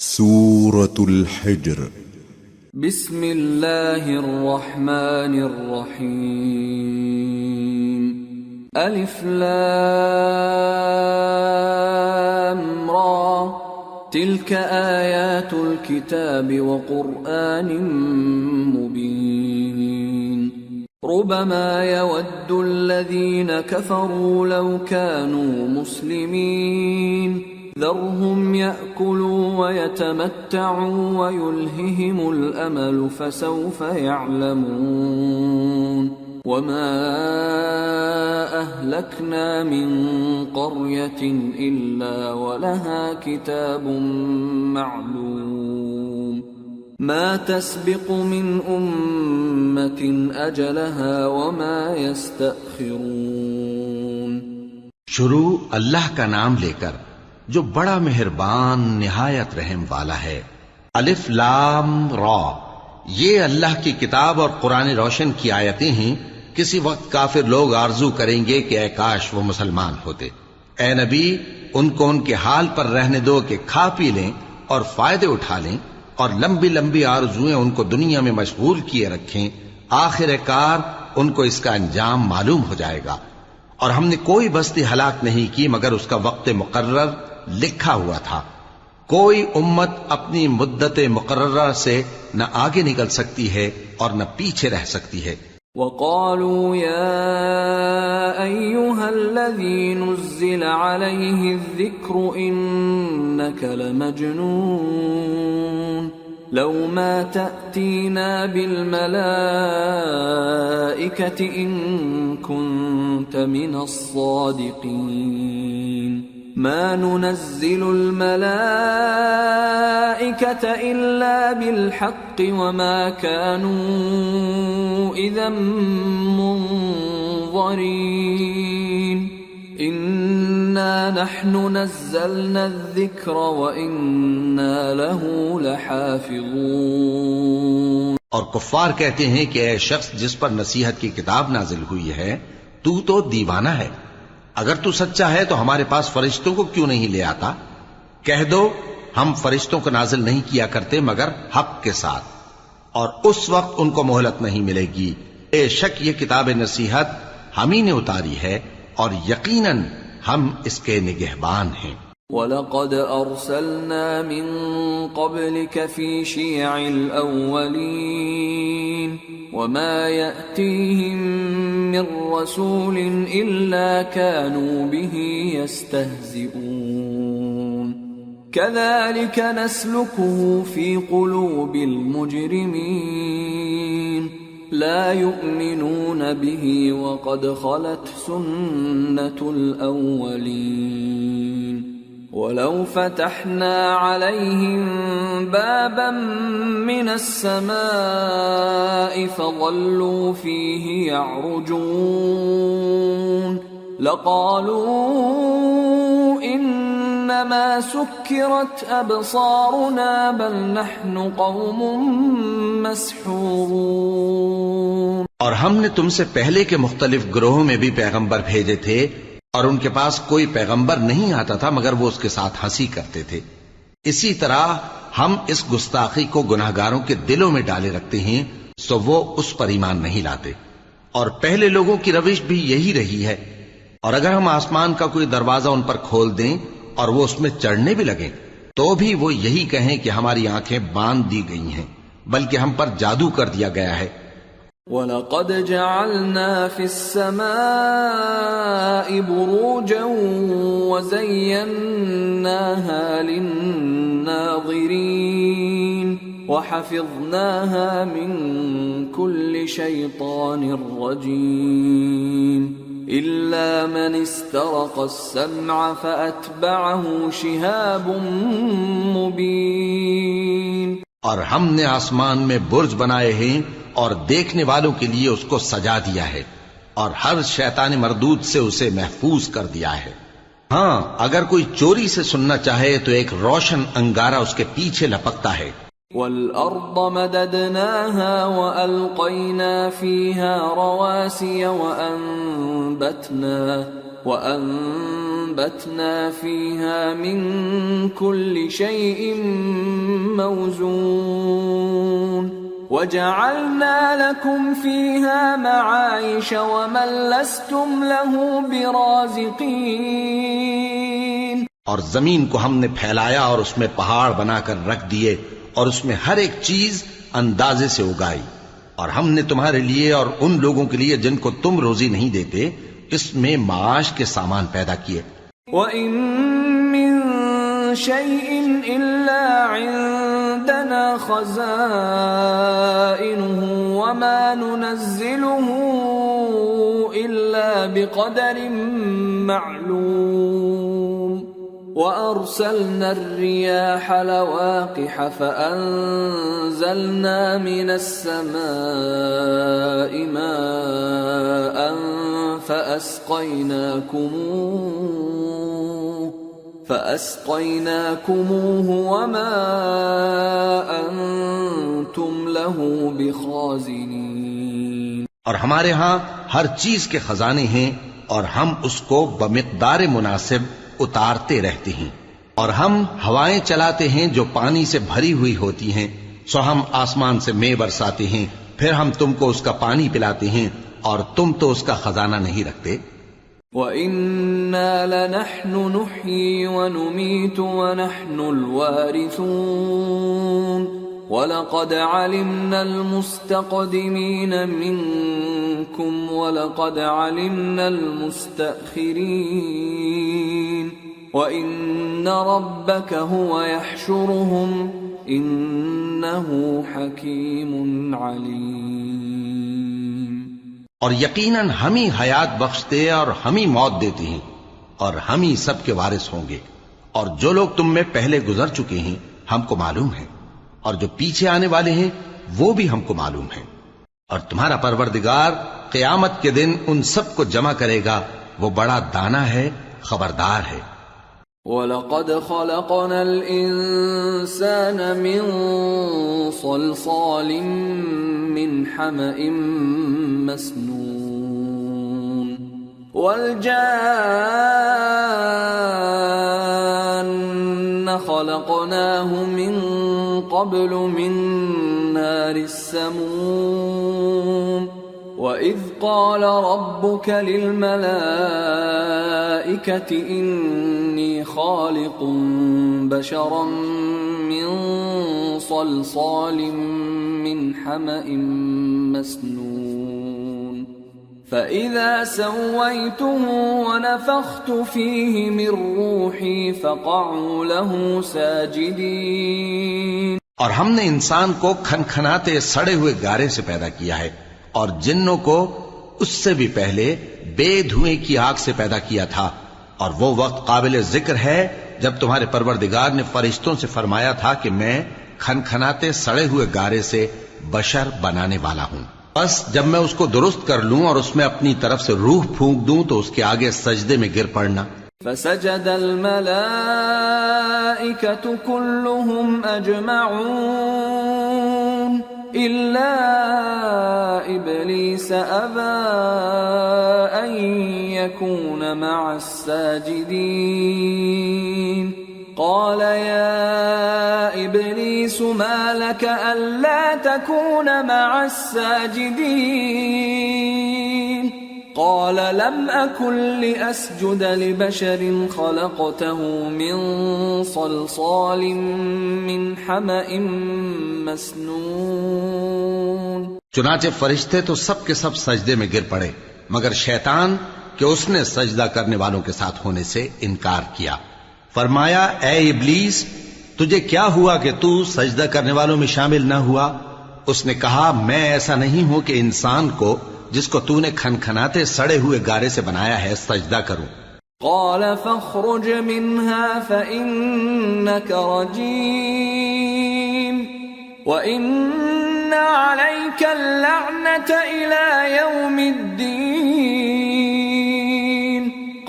سورة الحجر بسم الله الرحمن الرحيم ألف لام را تلك آيات الكتاب وقرآن مبين ربما يود الذين كفروا لو كانوا مسلمين ذرهم يأكلوا ويتمتعوا ويلههم الأمل فسوف يعلمون وما أهلكنا من قرية إلا ولها كتاب معلوم ما تسبق من أمة أجلها وما يستأخرون. شروع اللہ کا نام لے کر جو بڑا مہربان نہایت رحم والا ہے. الف لام را، یہ اللہ کی کتاب اور قرآن روشن کی آیتیں ہیں. کسی وقت کافر لوگ آرزو کریں گے کہ اے کاش وہ مسلمان ہوتے. اے نبی، ان کو ان کے حال پر رہنے دو کہ کھا پی لیں اور فائدے اٹھا لیں، اور لمبی لمبی آرزویں ان کو دنیا میں مشغول کیے رکھیں. آخر کار ان کو اس کا انجام معلوم ہو جائے گا. اور ہم نے کوئی بستی ہلاک نہیں کی مگر اس کا وقت مقرر لکھا ہوا تھا. کوئی امت اپنی مدت مقررہ سے نہ آگے نکل سکتی ہے اور نہ پیچھے رہ سکتی ہے. وقالوا يا أيها الذي نزل عليه الذكر إنك لمجنون لو ما تأتينا بالملائكة إن كنت من الصادقين ما ننزل الملائكة إلا بالحق وما كانوا إذا منظرين إنا نحن نزلنا الذكر وإنا له لحافظون. اور کفار کہتے ہیں کہ اے شخص جس پر نصیحت کی کتاب نازل ہوئی ہے تو دیوانہ ہے. اگر تو سچا ہے تو ہمارے پاس فرشتوں کو کیوں نہیں لے آتا؟ کہہ دو ہم فرشتوں کو نازل نہیں کیا کرتے مگر حق کے ساتھ، اور اس وقت ان کو مہلت نہیں ملے گی. بے شک یہ کتاب نصیحت ہم ہی نے اتاری ہے اور یقیناً ہم اس کے نگہبان ہیں. وَلَقَدْ أَرْسَلْنَا مِن قَبْلِكَ فِي شِيَعِ الْأَوَّلِينَ وَمَا يَأْتِيهِم مِّن رَّسُولٍ إِلَّا كَانُوا بِهِ يَسْتَهْزِئُونَ كَذَلِكَ نَسْلُكُهُ فِي قُلُوبِ الْمُجْرِمِينَ لا يؤمنون به وقد خلت سنة الأولين ولو فتحنا عليهم بابا من السماء فظلوا فيه يعرجون لقالوا إنما سكرت أبصارنا بل نحن قوم مسحورون. اور ہم نے تم سے پہلے کے مختلف گروہوں میں بھی پیغمبر بھیجے تھے اور ان کے پاس کوئی پیغمبر نہیں آتا تھا مگر وہ اس کے ساتھ ہنسی کرتے تھے. اسی طرح ہم اس گستاخی کو گناہگاروں کے دلوں میں ڈالے رکھتے ہیں سو وہ اس پر ایمان نہیں لاتے. اور پہلے لوگوں کی روش بھی یہی رہی ہے. اور اگر ہم آسمان کا کوئی دروازہ ان پر کھول دیں اور وہ اس میں چڑھنے بھی لگیں تو بھی وہ یہی کہیں کہ ہماری آنکھیں باندھ دی گئی ہیں بلکہ ہم پر جادو کر دیا گیا ہے. وَلَقَدْ جَعَلْنَا فِي السَّمَاءِ بُرُوجًا وَزَيَّنَّاهَا لِلنَّاظِرِينَ وَحَفِظْنَاهَا مِن كُلِّ شَيْطَانٍ رَّجِيمٍ إِلَّا مَنِ اسْتَرَقَ السَّمْعَ فَأَتْبَعَهُ شِهَابٌ مُّبِينٌ. اور ہم نے آسمان میں برج بنائے ہیں اور دیکھنے والوں کے لیے اس کو سجا دیا ہے اور ہر شیطان مردود سے اسے محفوظ کر دیا ہے. ہاں اگر کوئی چوری سے سننا چاہے تو ایک روشن انگارہ اس کے پیچھے لپکتا ہے. وَالْأَرْضَ مَدَدْنَاهَا وَأَلْقَيْنَا فِيهَا رَوَاسِيَ وَأَنبَتْنَا فِيهَا مِن كُلِّ شَيْءٍ مَّوْزُونٍ وَجَعَلْنَا لَكُمْ فِيهَا مَعَايِشَ وَمَن لَّسْتُمْ لَهُ بِرَازِقِينَ۔ اور زمین کو ہم نے پھیلایا اور اس میں پہاڑ بنا کر رکھ دیے اور اس میں ہر ایک چیز اندازے سے اگائی، اور ہم نے تمہارے لیے اور ان لوگوں کے لیے جن کو تم روزی نہیں دیتے اس میں معاش کے سامان پیدا کیے۔ وَإِن مِّن شَيْءٍ إِلَّا عِندَنَا خَزَائِنُهُ وَمَا نُنَزِّلُهُ إِلَّا بِقَدَرٍ مَّعْلُومٍ وَأَرْسَلْنَا الرِّيَاحَ لَوَاقِحَ فَأَنزَلْنَا مِنَ السَّمَاءِ مَاءً فَأَسْقَيْنَاكُمُوهُ وَمَا أَنتُمْ لَهُ بِخَازِنِينَ۔ اور ہمارے ہاں ہر چیز کے خزانے ہیں اور ہم اس کو بمقدار مناسب اتارتے رہتے ہیں، اور ہم ہوائیں چلاتے ہیں جو پانی سے بھری ہوئی ہوتی ہیں، سو ہم آسمان سے مے برساتے ہیں، پھر ہم تم کو اس کا پانی پلاتے ہیں اور تم تو اس کا خزانہ نہیں رکھتے۔ وَإِنَّا لَنَحْنُ نُحْيِي وَنُمِيتُ وَنَحْنُ الْوَارِثُونَ وَلَقَدْ عَلِمْنَا الْمُسْتَقْدِمِينَ مِنكُمْ وَلَقَدْ عَلِمْنَا الْمُسْتَأْخِرِينَ وَإِنَّ رَبَّكَ هُوَ يَحْشُرُهُمْ إِنَّهُ حَكِيمٌ عَلِيمٌ۔ اور یقیناً ہم ہی حیات بخشتے اور ہم ہی موت دیتے ہیں اور ہم ہی سب کے وارث ہوں گے، اور جو لوگ تم میں پہلے گزر چکے ہیں ہم کو معلوم ہے، اور جو پیچھے آنے والے ہیں وہ بھی ہم کو معلوم ہے، اور تمہارا پروردگار قیامت کے دن ان سب کو جمع کرے گا، وہ بڑا دانا ہے، خبردار ہے۔ وَلَقَدْ خَلَقْنَا الْإِنسَانَ مِنْ صَلْصَالٍ مِّنْ حَمَإٍ مَّسْنُونٍ وَالْجَانَّ خَلَقْنَاهُ مِنْ قَبْلُ مِنْ نَارِ السَّمُومِ وَإِذْ قَالَ رَبُّكَ لِلْمَلَائِكَةِ إِنِّي خَالِقٌ بَشَرًا مِّن صَلْصَالٍ مِّنْ حَمَإٍ مَّسْنُونٍ فَإِذَا سَوَّيْتُهُ وَنَفَخْتُ فِيهِ مِن رُّوحِي فَقَعُوا لَهُ سَاجِدِينَ۔ اور ہم نے انسان کو کھنکھناتے سڑے ہوئے گارے سے پیدا کیا ہے، اور جنوں کو اس سے بھی پہلے بے دھوئیں کی آگ سے پیدا کیا تھا، اور وہ وقت قابل ذکر ہے جب تمہارے پروردگار نے فرشتوں سے فرمایا تھا کہ میں کھنکھناتے سڑے ہوئے گارے سے بشر بنانے والا ہوں، بس جب میں اس کو درست کر لوں اور اس میں اپنی طرف سے روح پھونک دوں تو اس کے آگے سجدے میں گر پڑنا۔ فسجد الملائكة كلهم أجمعون إلا إبليس أبى أن يكون مع الساجدين قال يا إبليس ما لك ألا تكون مع الساجدين قال لم أكن لأسجد لبشر خلقته من صلصال من حمأ مسنون۔ چنانچہ فرشتے تو سب کے سب سجدے میں گر پڑے مگر شیطان کہ اس نے سجدہ کرنے والوں کے ساتھ ہونے سے انکار کیا۔ فرمایا اے ابلیس تجھے کیا ہوا کہ تو سجدہ کرنے والوں میں شامل نہ ہوا؟ اس نے کہا میں ایسا نہیں ہوں کہ انسان کو جس کو تو نے کھنکھناتے سڑے ہوئے گارے سے بنایا ہے سجدہ کروں۔ قال فاخرج منها فإنك رجيم وإن عليك اللعنة إلى يوم الدين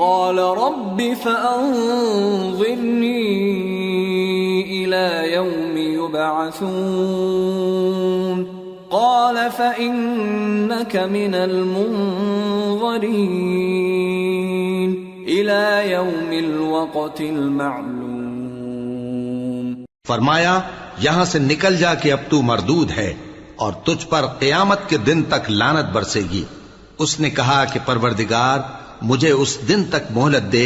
قال رب فأنظرني إلى يوم يوم يبعثون قال فإنك من المنظرين إلى يوم الوقت المعلوم. فرمایا یہاں سے نکل جا کہ اب تو مردود ہے اور تجھ پر قیامت کے دن تک لعنت برسے گی. اس نے کہا کہ پروردگار مجھے اس دن تک مہلت دے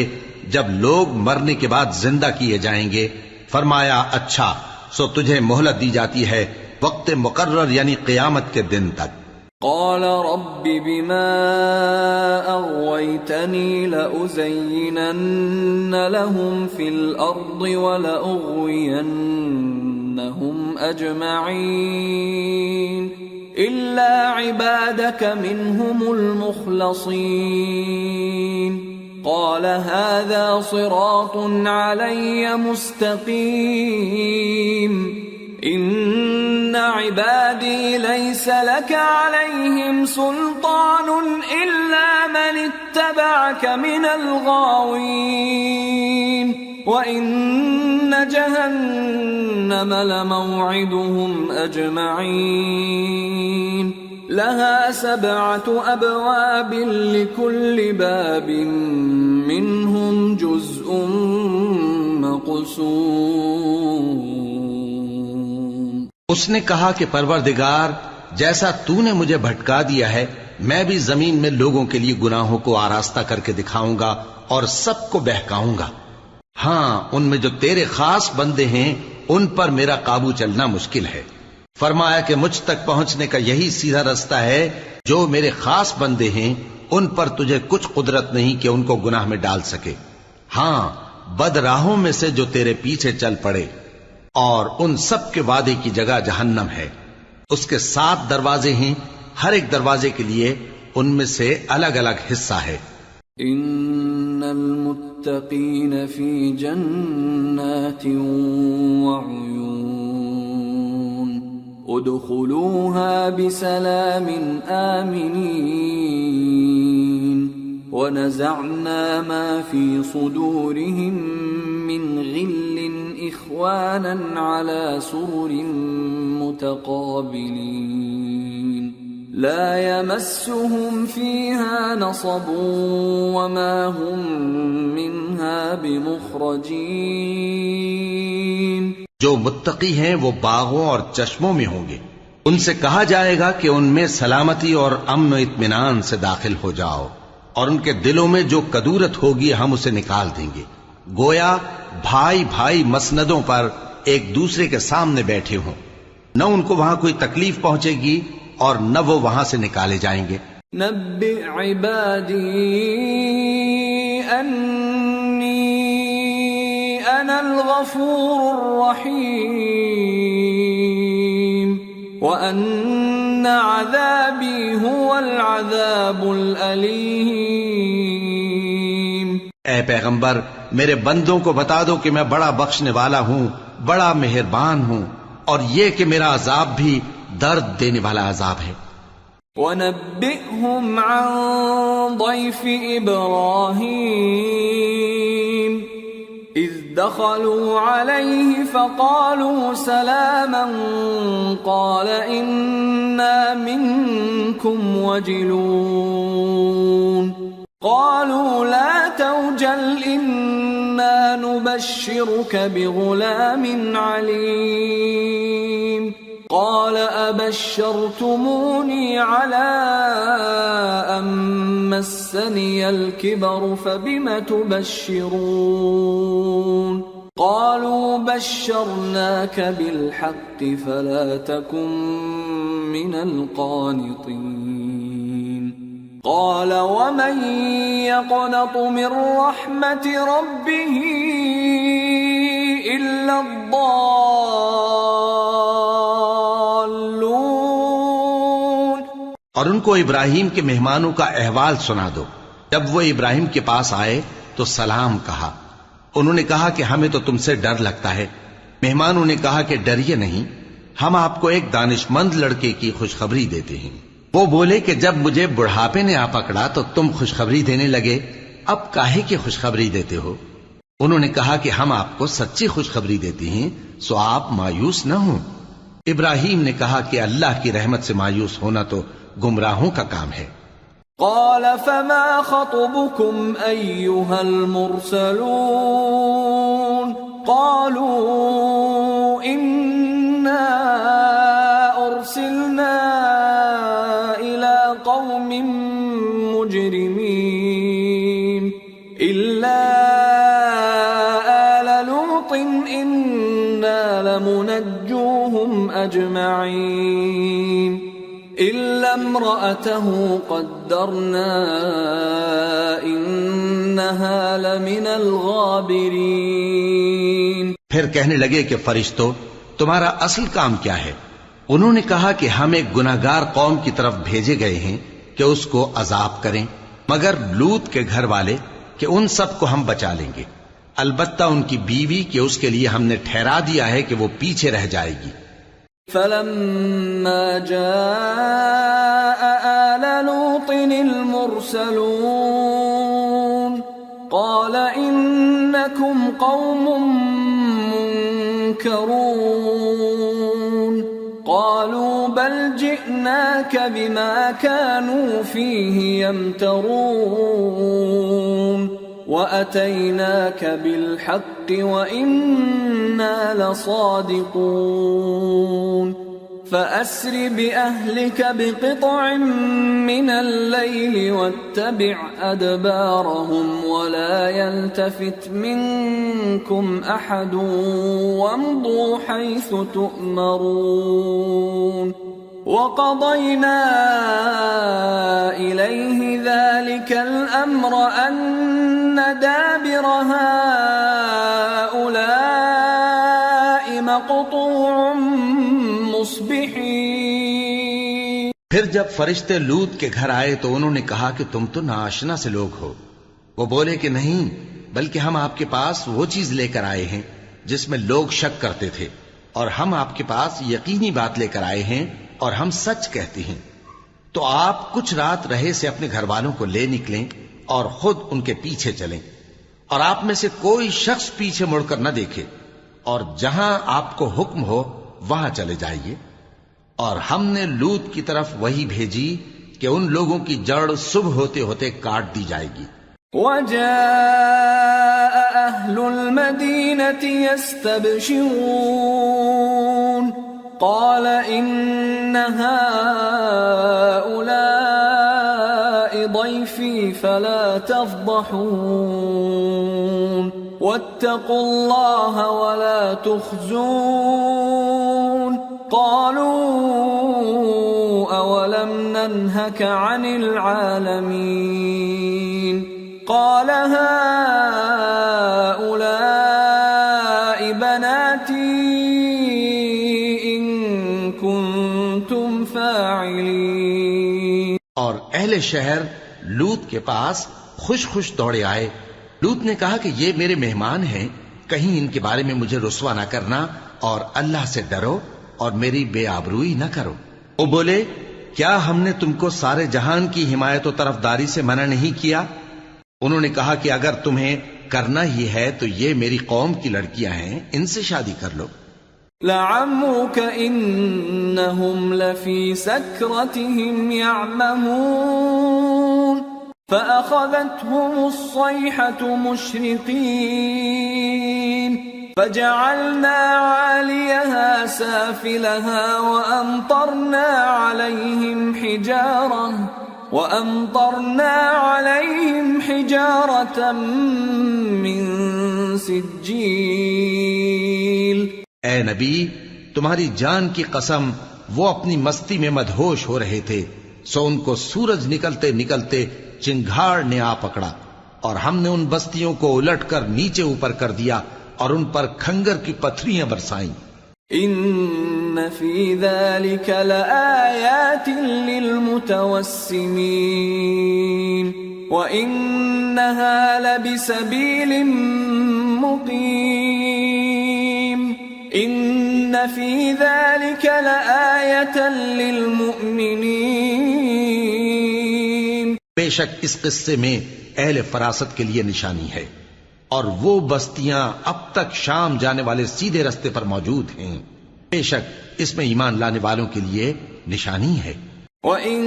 جب لوگ مرنے کے بعد زندہ کیے جائیں گے. فرمایا اچھا سو تجھے مہلت دی جاتی ہے وقت مقرر یعنی قیامت کے دن تک. قال رب بما أغويتني لأزينن لهم في الأرض ولأغوينهم أجمعين إلا عبادك منهم المخلصين. قال هذا صراط علي مستقيم إن عبادي ليس لك عليهم سلطان إلا من اتبعك من الغاوين وإن جهنم لموعدهم أجمعين لها 7 أبواب لكل باب منهم جزء مقسوم. اس نے کہا کہ پروردگار جیسا تو نے مجھے بھٹکا دیا ہے میں بھی زمین میں لوگوں کے لیے گناہوں کو آراستہ کر کے دکھاؤں گا اور سب کو بہکاؤں گا. ہاں ان میں جو تیرے خاص بندے ہیں ان پر میرا قابو چلنا مشکل ہے. فرمایا کہ مجھ تک پہنچنے کا یہی سیدھا رستہ ہے. جو میرے خاص بندے ہیں ان پر تجھے کچھ قدرت نہیں کہ ان کو گناہ میں ڈال سکے. ہاں بد راہوں میں سے جو تیرے پیچھے چل پڑے اور ان سب کے وعدے کی جگہ جہنم ہے. اس کے 7 دروازے ہیں ہر ایک دروازے کے لیے ان میں سے الگ الگ حصہ ہے. ان المتقین فی جنات وعیون ادخلوها بسلام آمنین ونزعنا ما في صدورهم من غل إخوانا على سرر متقابلين لا يمسهم فيها نصب وما هم منها بمخرجين. جو متقی ہیں وہ باغوں اور چشموں میں ہوں گے. ان سے کہا جائے گا کہ ان میں سلامتی اور امن و اطمینان سے داخل ہو جاؤ اور ان کے دلوں میں جو کدورت ہوگی ہم اسے نکال دیں گے. گویا بھائی بھائی مسندوں پر ایک دوسرے کے سامنے بیٹھے ہوں. نہ ان کو وہاں کوئی تکلیف پہنچے گی اور نہ وہ وہاں سے نکالے جائیں گے. نبئ عبادی انی انا الغفور الرحیم وان عذابی هو العذاب الالیم. اے پیغمبر میرے بندوں کو بتا دو کہ میں بڑا بخشنے والا ہوں بڑا مہربان ہوں اور یہ کہ میرا عذاب بھی درد دینے والا عذاب ہے. وَنَبِّئْهُمْ عَنْ ضَيْفِ إِبْرَاهِيمَ إِذْ دَخَلُوا عَلَيْهِ فَقَالُوا سَلَامًا قَالَ إِنَّا مِنْكُمْ وَجِلُونَ قالوا لا توجل إنا نبشرك بغلام عليم قال أبشرتموني على أن مسني الكبر فبم تبشرون قالوا بشرناك بالحق فلا تكن من القانطين قال ومن يقنط من رحمة ربه إلا الضالون. اور ان کو ابراہیم کے مہمانوں کا احوال سنا دو. جب وہ ابراہیم کے پاس آئے تو سلام کہا. انہوں نے کہا کہ ہمیں تو تم سے ڈر لگتا ہے. مہمانوں نے کہا کہ ڈریے نہیں، ہم آپ کو ایک دانشمند لڑکے کی خوشخبری دیتے ہیں. وہ بولے کہ جب مجھے بڑھاپے نے آ پکڑا تو تم خوشخبری دینے لگے، اب کاہے کی خوشخبری دیتے ہو؟ انہوں نے کہا کہ ہم آپ کو سچی خوشخبری دیتے ہیں، سو آپ مایوس نہ ہوں۔ ابراہیم نے کہا کہ اللہ کی رحمت سے مایوس ہونا تو گمراہوں کا کام ہے۔ قال فما خطبكم أيها المرسلون قالوا إنا أرسلنا إلى قوم مجرمين إلا آل لوط إنا لمنجوهم أجمعين إلا امرأته قدرنا إنها لمن الغابرين۔ پھر کہنے لگے کہ فرشتوں تمہارا اصل کام کیا ہے؟ انہوں نے کہا کہ ہم ایک گناہگار قوم کی طرف بھیجے گئے ہیں کہ اس کو عذاب کریں، مگر لوط کے گھر والے کہ ان سب کو ہم بچا لیں گے، البتہ ان کی بیوی کہ اس کے لیے ہم نے ٹھہرا دیا ہے کہ وہ پیچھے رہ جائے گی۔ فلما جاء آل لوط المرسلون قال إنكم قوم منكرون قالوا بل جئناك بما كانوا فيه يمترون وَأَتَيْنَاكَ بِالْحَقِّ وَإِنَّا لَصَادِقُونَ فَأَسْرِ بِأَهْلِكَ بِقِطْعٍ مِّنَ اللَّيْلِ وَاتَّبِعْ أَدْبَارَهُمْ وَلَا يَلْتَفِتْ مِنكُمْ أَحَدٌ وَامْضُوا حَيْثُ تُؤْمَرُونَ وَقَضَيْنَا إِلَيْهِ ذَلِكَ الْأَمْرَ أَنَّ دَابِرَ هَؤُلَاءِ مَقْطُوعٌ مُصْبِحِينَ۔ پھر جب فرشتے لوط کے گھر آئے تو انہوں نے کہا کہ تم تو ناآشنا سے لوگ ہو۔ وہ بولے کہ نہیں، بلکہ ہم آپ کے پاس وہ چیز لے کر آئے ہیں جس میں لوگ شک کرتے تھے، اور ہم آپ کے پاس یقینی بات لے کر آئے ہیں اور ہم سچ کہتے ہیں۔ تو آپ کچھ رات رہے سے اپنے گھر والوں کو لے نکلیں اور خود ان کے پیچھے چلیں، اور آپ میں سے کوئی شخص پیچھے مڑ کر نہ دیکھے، اور جہاں آپ کو حکم ہو وہاں چلے جائیے۔ اور ہم نے لوط کی طرف وہی بھیجی کہ ان لوگوں کی جڑ صبح ہوتے ہوتے کاٹ دی جائے گی۔ وَجَاءَ أَهْلُ الْمَدِينَةِ يَسْتَبْشِرُونَ قال إن هؤلاء ضيفي فلا تفضحون واتقوا الله ولا تخزون قالوا أولم ننهك عن العالمين قال هؤلاء بناتي اور اہل شہر لوط کے پاس خوش خوش دوڑے آئے۔ لوط نے کہا کہ یہ میرے مہمان ہیں، کہیں ان کے بارے میں مجھے رسوا نہ کرنا، اور اللہ سے ڈرو اور میری بے آبروئی نہ کرو۔ وہ بولے کیا ہم نے تم کو سارے جہان کی حمایت و طرفداری سے منع نہیں کیا؟ انہوں نے کہا کہ اگر تمہیں کرنا ہی ہے تو یہ میری قوم کی لڑکیاں ہیں، ان سے شادی کر لو۔ لعمرك إنهم لفي سكرتهم يعمهون فأخذتهم الصيحة مشرقين فجعلنا عاليها سافلها وأمطرنا عليهم حجارة من سجيل۔ اے نبی، تمہاری جان کی قسم، وہ اپنی مستی میں مدہوش ہو رہے تھے، سو ان کو سورج نکلتے نکلتے چنگھاڑ نے آ پکڑا، اور ہم نے ان بستیوں کو الٹ کر نیچے اوپر کر دیا اور ان پر کھنگر کی پتھریاں برسائیں۔ ان فی ذلک لآیات للمتوسمین وانہا لبسبیل مقیم ان فی ذلک لآیۃ للمؤمنین۔ بے شک اس قصے میں اہل فراست کے لیے نشانی ہے، اور وہ بستیاں اب تک شام جانے والے سیدھے رستے پر موجود ہیں. بے شک اس میں ایمان لانے والوں کے لیے نشانی ہے. وَإِن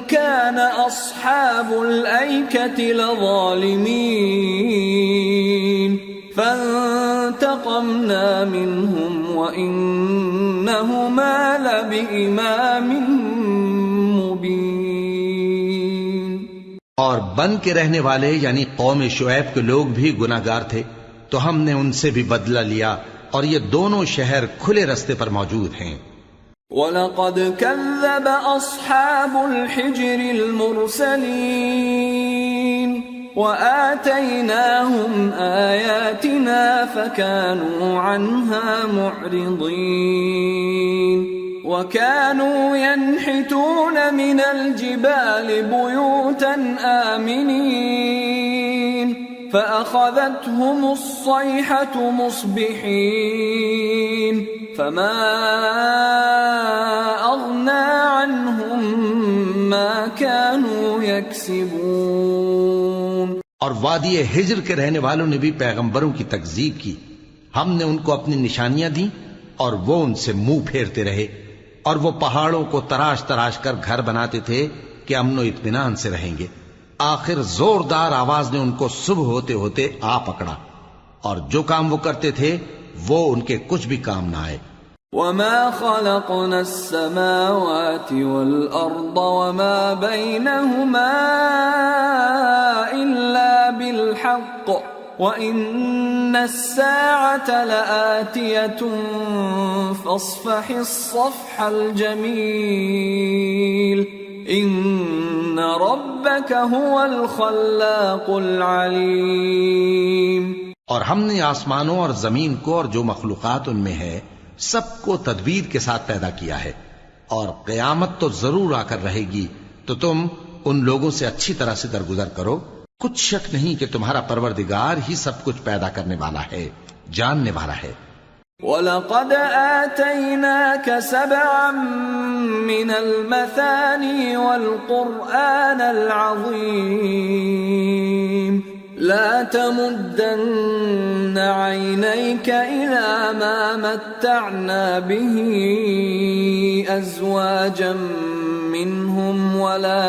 كَانَ أَصْحَابُ الْأَيْكَةِ لَظَالِمِينَ فَانْتَقَمْنَا مِنْهُمْ وَإِنَّهُمَا لَبِإِمَامٍ مُبِينٍ. اور بن کے رہنے والے یعنی قوم شعیب کے لوگ بھی گناہگار تھے تو ہم نے ان سے بھی بدلہ لیا اور یہ دونوں شہر کھلے رستے پر موجود ہیں. وَلَقَدْ كَذَّبَ أَصْحَابُ الْحِجْرِ الْمُرْسَلِينَ وَآتَيْنَاهُمْ آيَاتِنَا فَكَانُوا عَنْهَا مُعْرِضِينَ. وَكَانُوا يَنْحِتُونَ مِنَ الْجِبَالِ بُيُوتًا آمِنِينَ فَأَخَذَتْهُمُ الصَّيْحَةُ مُصْبِحِينَ فَمَا أَغْنَى عَنْهُمْ مَا كَانُوا يَكْسِبُونَ. اور وادی ہجر کے رہنے والوں نے بھی پیغمبروں کی تکذیب کی. ہم نے ان کو اپنی نشانیاں دیں اور وہ ان سے منہ پھیرتے رہے، اور وہ پہاڑوں کو تراش تراش کر گھر بناتے تھے کہ امن و اطمینان سے رہیں گے. آخر زوردار آواز نے ان کو صبح ہوتے ہوتے آ پکڑا، اور جو کام وہ کرتے تھے وہ ان کے کچھ بھی کام نہ آئے. وَمَا خَلَقْنَا السَّمَاوَاتِ وَالْأَرْضَ وَمَا بَيْنَهُمَا إِلَّا بِالْحَقِّ وَإِنَّ السَّاعَةَ لَآتِيَةٌ فَاصْفَحِ الصَّفْحَ الْجَمِيلَ إِنَّ رَبَّكَ هُوَ الْخَلَّاقُ الْعَلِيمُ. اور ہم نے آسمانوں اور زمین کو اور جو مخلوقات ان میں ہے سب کو تدبیر کے ساتھ پیدا کیا ہے، اور قیامت تو ضرور آ کر رہے گی تو تم ان لوگوں سے اچھی طرح سے درگزر کرو. کچھ شک نہیں کہ تمہارا پروردگار ہی سب کچھ پیدا کرنے والا ہے، جاننے والا ہے. وَلَقَدْ آتَيْنَاكَ سَبْعًا مِّنَ الْمَثَانِي وَالْقُرْآنَ الْعَظِيمَ لَا تَمُدَّنَّ عَيْنَيْكَ إِلَىٰ مَا مَتَّعْنَا بِهِ أَزْوَاجًا مِّنْهُمْ وَلَا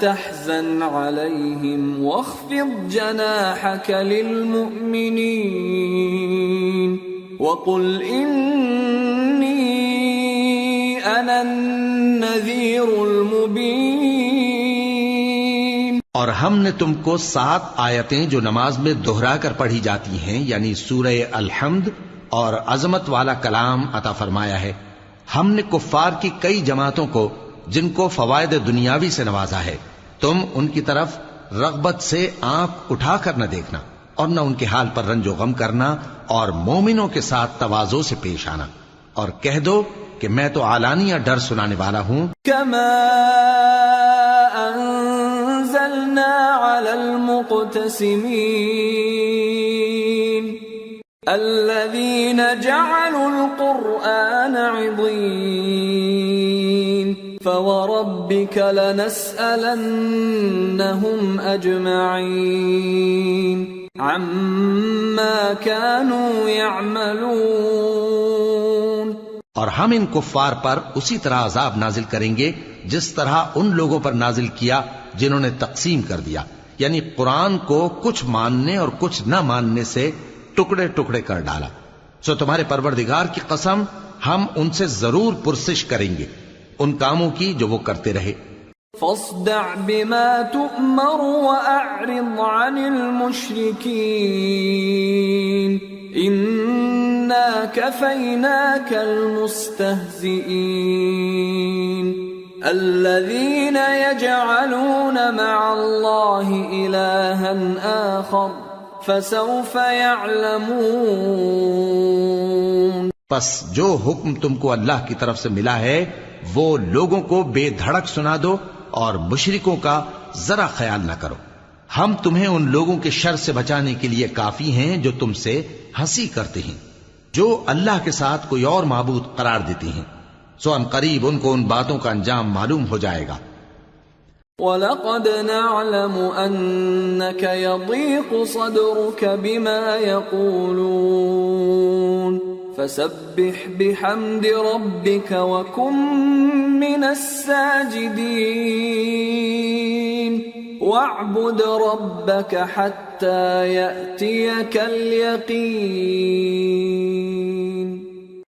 تَحْزَنْ عَلَيْهِمْ وَاخْفِضْ جَنَاحَكَ لِلْمُؤْمِنِينَ وَقُلْ إِنِّي أَنَا النَّذِيرُ الْمُبِينُ. اور ہم نے تم کو 7 آیتیں جو نماز میں دہرا کر پڑھی جاتی ہیں یعنی سورہ الحمد اور عظمت والا کلام عطا فرمایا ہے. ہم نے کفار کی کئی جماعتوں کو جن کو فوائد دنیاوی سے نوازا ہے تم ان کی طرف رغبت سے آنکھ اٹھا کر نہ دیکھنا اور نہ ان کے حال پر رنج و غم کرنا، اور مومنوں کے ساتھ تواضع سے پیش آنا، اور کہہ دو کہ میں تو اعلانیہ ڈر سنانے والا ہوں. كما أنزلنا على المقتسمين الذين جعلوا القرآن عضين فوربك لنسألنهم أجمعين عما كانوا يعملون. اور ہم ان کفار پر اسی طرح عذاب نازل کریں گے جس طرح ان لوگوں پر نازل کیا جنہوں نے تقسیم کر دیا، یعنی قرآن کو کچھ ماننے اور کچھ نہ ماننے سے ٹکڑے ٹکڑے کر ڈالا. سو تمہارے پروردگار کی قسم ہم ان سے ضرور پرسش کریں گے ان کاموں کی جو وہ کرتے رہے. فاصدع بما تؤمر وأعرض عن المشركين إنا كفيناك المستهزئين الذين يجعلون مع الله إلها آخر فسوف يعلمون. پس جو حکم تم کو اللہ کی طرف سے ملا ہے وہ لوگوں کو بے دھڑک سنا دو اور مشرکوں کا ذرا خیال نہ کرو. ہم تمہیں ان لوگوں کے شر سے بچانے کے لیے کافی ہیں جو تم سے ہنسی کرتے ہیں، جو اللہ کے ساتھ کوئی اور معبود قرار دیتے ہیں. سو ان قریب ان کو ان باتوں کا انجام معلوم ہو جائے گا. وَلَقَدْ نَعْلَمُ أَنَّكَ يَضِيقُ صَدْرُكَ بِمَا يَقُولُونَ فَسَبِّحْ بِحَمْدِ رَبِّكَ وَكُن مِّنَ السَّاجِدِينَ وَاعْبُدْ رَبَّكَ حَتَّى يَأْتِيَكَ الْيَقِينُ۔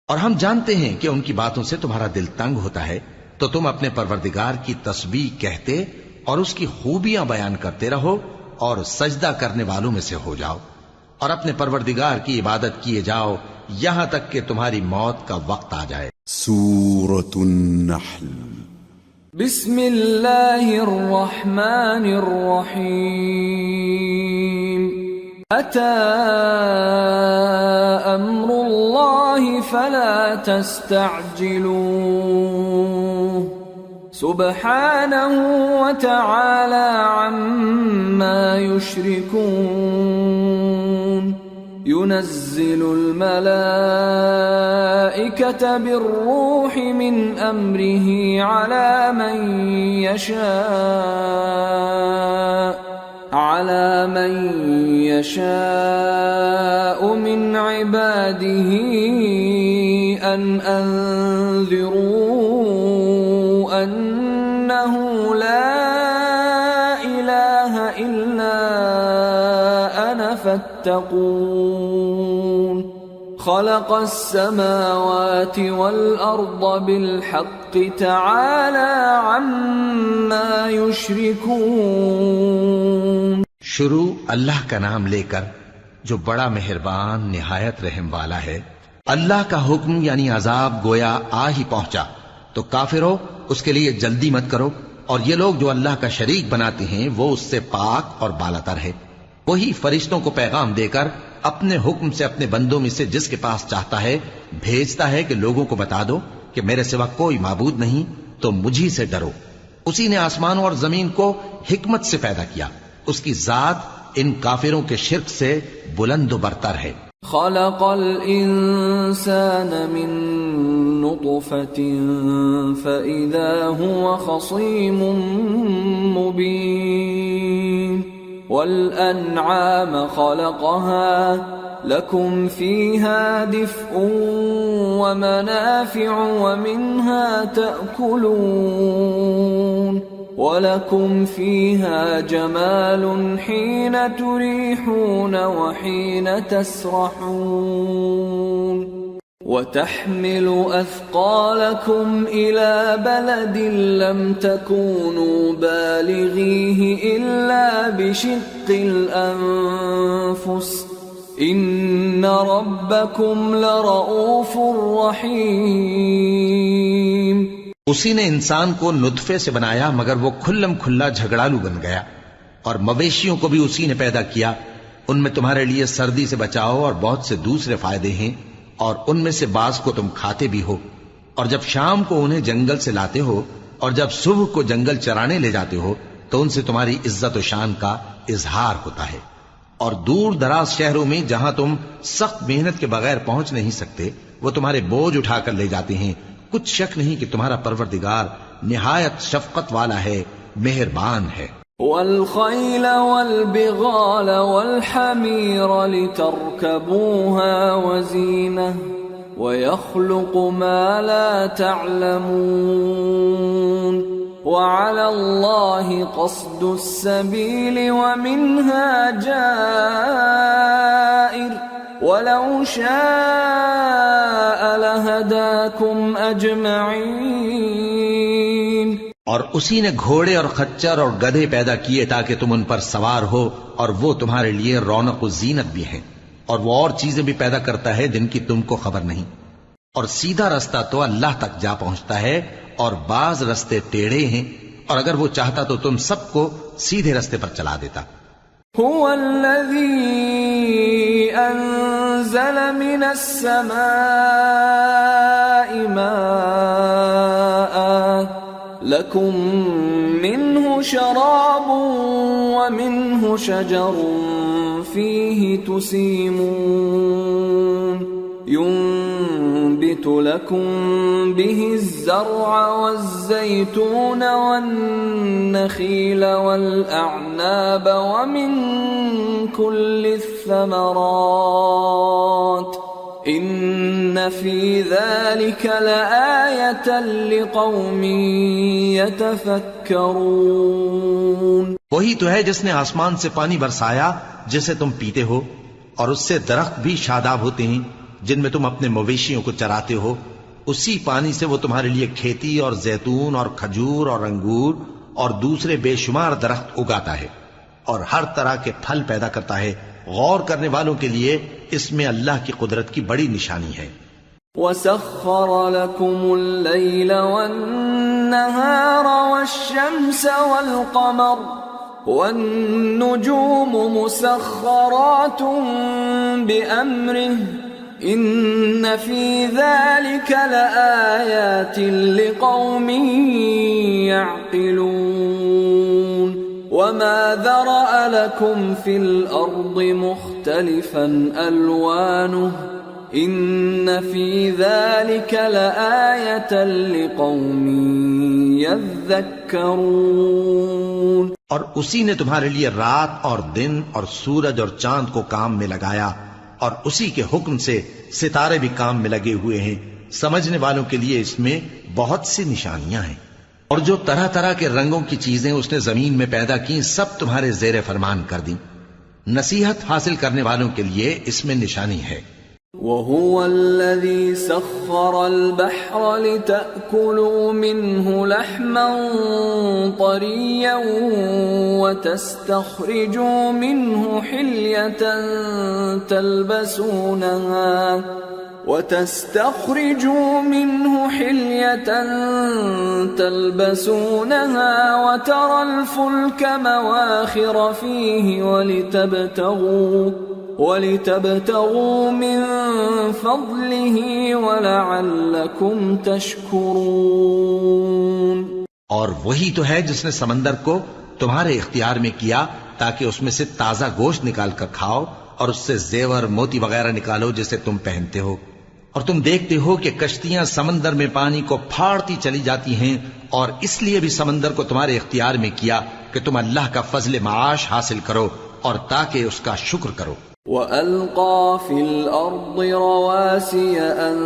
اور ہم جانتے ہیں کہ ان کی باتوں سے تمہارا دل تنگ ہوتا ہے، تو تم اپنے پروردگار کی تسبیح کہتے اور اس کی خوبیاں بیان کرتے رہو اور سجدہ کرنے والوں میں سے ہو جاؤ، اور اپنے پروردگار کی عبادت کیے جاؤ یہاں تک کہ تمہاری موت کا وقت آ جائے۔ سورة النحل۔ بسم اللہ الرحمن الرحیم۔ أتى أمر الله فلا تستعجلوه سبحانه وتعالى عما يشركون ينزل الملائكة بالروح من أمره على من يشاء من عباده أن أنذروا أنه لا إله إلا أنا فاتقون خلق السماوات والأرض بالحق تعالى عما يشركون۔ شروع اللہ کا نام لے کر جو بڑا مہربان نہایت رحم والا ہے۔ اللہ کا حکم یعنی عذاب گویا آ ہی پہنچا تو کافرو اس کے لیے جلدی مت کرو، اور یہ لوگ جو اللہ کا شریک بناتے ہیں وہ اس سے پاک اور بالاتر ہے۔ وہی فرشتوں کو پیغام دے کر اپنے حکم سے اپنے بندوں میں سے جس کے پاس چاہتا ہے بھیجتا ہے کہ لوگوں کو بتا دو کہ میرے سوا کوئی معبود نہیں، تو مجھی سے ڈرو۔ اسی نے آسمانوں اور زمین کو حکمت سے پیدا کیا، اس کی ذات ان کافروں کے شرک سے بلند و برتر ہے۔ خلق الانسان من نطفة فإذا هو خصيم مبين والأنعام خلقها لكم فيها دفء ومنافع ومنها تأكلون وَلَكُمْ فِيهَا جَمَالٌ حِينَ تُرِيحُونَ وَحِينَ تَسْرَحُونَ وَتَحْمِلُ أَثْقَالَكُمْ إِلَى بَلَدٍ لَمْ تَكُونُوا بَالِغِيهِ إِلَّا بِشِقِّ الْأَنفُسِ إِنَّ رَبَّكُمْ لَرَؤُوفٌ رَحِيمٌ۔ اسی نے انسان کو نطفے سے بنایا مگر وہ کھلم کھلا جھگڑالو بن گیا، اور مویشیوں کو بھی اسی نے پیدا کیا، ان میں تمہارے لیے سردی سے بچاؤ اور بہت سے دوسرے فائدے ہیں، اور ان میں سے بعض کو تم کھاتے بھی ہو، اور جب شام کو انہیں جنگل سے لاتے ہو اور جب صبح کو جنگل چرانے لے جاتے ہو تو ان سے تمہاری عزت و شان کا اظہار ہوتا ہے۔ اور دور دراز شہروں میں جہاں تم سخت محنت کے بغیر پہنچ نہیں سکتے وہ تمہارے بوجھ اٹھا کر لے جاتے ہیں، کچھ شک نہیں کہ تمہارا پروردگار نہایت شفقت والا ہے، مہربان ہے۔ والخيل والبغال والحمير لتركبوها وزينة ويخلق ما لا تعلمون وعلى الله قصد السبيل ومنها جائر وَلَوْ شَاءَ لَهَدَاكُمْ أَجْمَعِينَ۔ اور اسی نے گھوڑے اور خچر اور گدھے پیدا کیے تاکہ تم ان پر سوار ہو، اور وہ تمہارے لیے رونق و زینت بھی ہیں، اور وہ اور چیزیں بھی پیدا کرتا ہے جن کی تم کو خبر نہیں، اور سیدھا رستہ تو اللہ تک جا پہنچتا ہے اور بعض رستے ٹیڑھے ہیں، اور اگر وہ چاہتا تو تم سب کو سیدھے رستے پر چلا دیتا۔ هو الذي أنزل من السماء ماء لكم منه شراب ومنه شجر فيه تسيمون ينبت ينبت لكم به الزرع والزيتون والنخيل والأعناب ومن كل الثمرات إن في ذلك لآية لقوم يتفكرون. وہی تو ہے جس نے آسمان سے پانی برسایا جسے تم پیتے ہو، اور اس سے درخت بھی شاداب ہوتے ہیں جن میں تم اپنے مویشیوں کو چراتے ہو. اسی پانی سے وہ تمہارے لیے کھیتی اور زیتون اور کھجور اور انگور اور دوسرے بے شمار درخت اگاتا ہے اور ہر طرح کے پھل پیدا کرتا ہے. غور کرنے والوں کے لیے اس میں اللہ کی قدرت کی بڑی نشانی ہے. وَسَخَّرَ لَكُمُ اللَّيْلَ وَالنَّهَارَ وَالشَّمْسَ وَالْقَمَرَ وَالنُّجُومُ مُسَخَّرَاتٌ بِأَمْرِهِ إِنَّ فِي ذَلِكَ لَآيَاتٍ لِقَوْمٍ يَعْقِلُونَ. وَمَا ذَرَأَ لَكُمْ فِي الْأَرْضِ مُخْتَلِفًا أَلْوَانُهُ إِنَّ فِي ذَلِكَ لَآيَةً لِقَوْمٍ يَذَّكَّرُونَ. اور اسی نے تمہارے لیے رات اور دن اور سورج اور چاند کو کام میں لگایا، اور اسی کے حکم سے ستارے بھی کام میں لگے ہوئے ہیں. سمجھنے والوں کے لیے اس میں بہت سی نشانیاں ہیں. اور جو طرح طرح کے رنگوں کی چیزیں اس نے زمین میں پیدا کی سب تمہارے زیر فرمان کر دیں. نصیحت حاصل کرنے والوں کے لیے اس میں نشانی ہے. وَهُوَ الَّذِي سَخَّرَ الْبَحْرَ لِتَأْكُلُوا مِنْهُ لَحْمًا طَرِيًّا وَتَسْتَخْرِجُوا مِنْهُ حِلْيَةً تلبسونها وترى الفلك مواخر فيه ولتبتغوا من فضله ولعلكم تشكرون. اور وہی تو ہے جس نے سمندر کو تمہارے اختیار میں کیا تاکہ اس میں سے تازہ گوشت نکال کر کھاؤ اور اس سے زیور موتی وغیرہ نکالو جسے تم پہنتے ہو. اور تم دیکھتے ہو کہ کشتیاں سمندر میں پانی کو پھاڑتی چلی جاتی ہیں، اور اس لیے بھی سمندر کو تمہارے اختیار میں کیا کہ تم اللہ کا فضل معاش حاصل کرو اور تاکہ اس کا شکر کرو. وَأَلْقَى فِي الْأَرْضِ رَوَاسِيَ أَن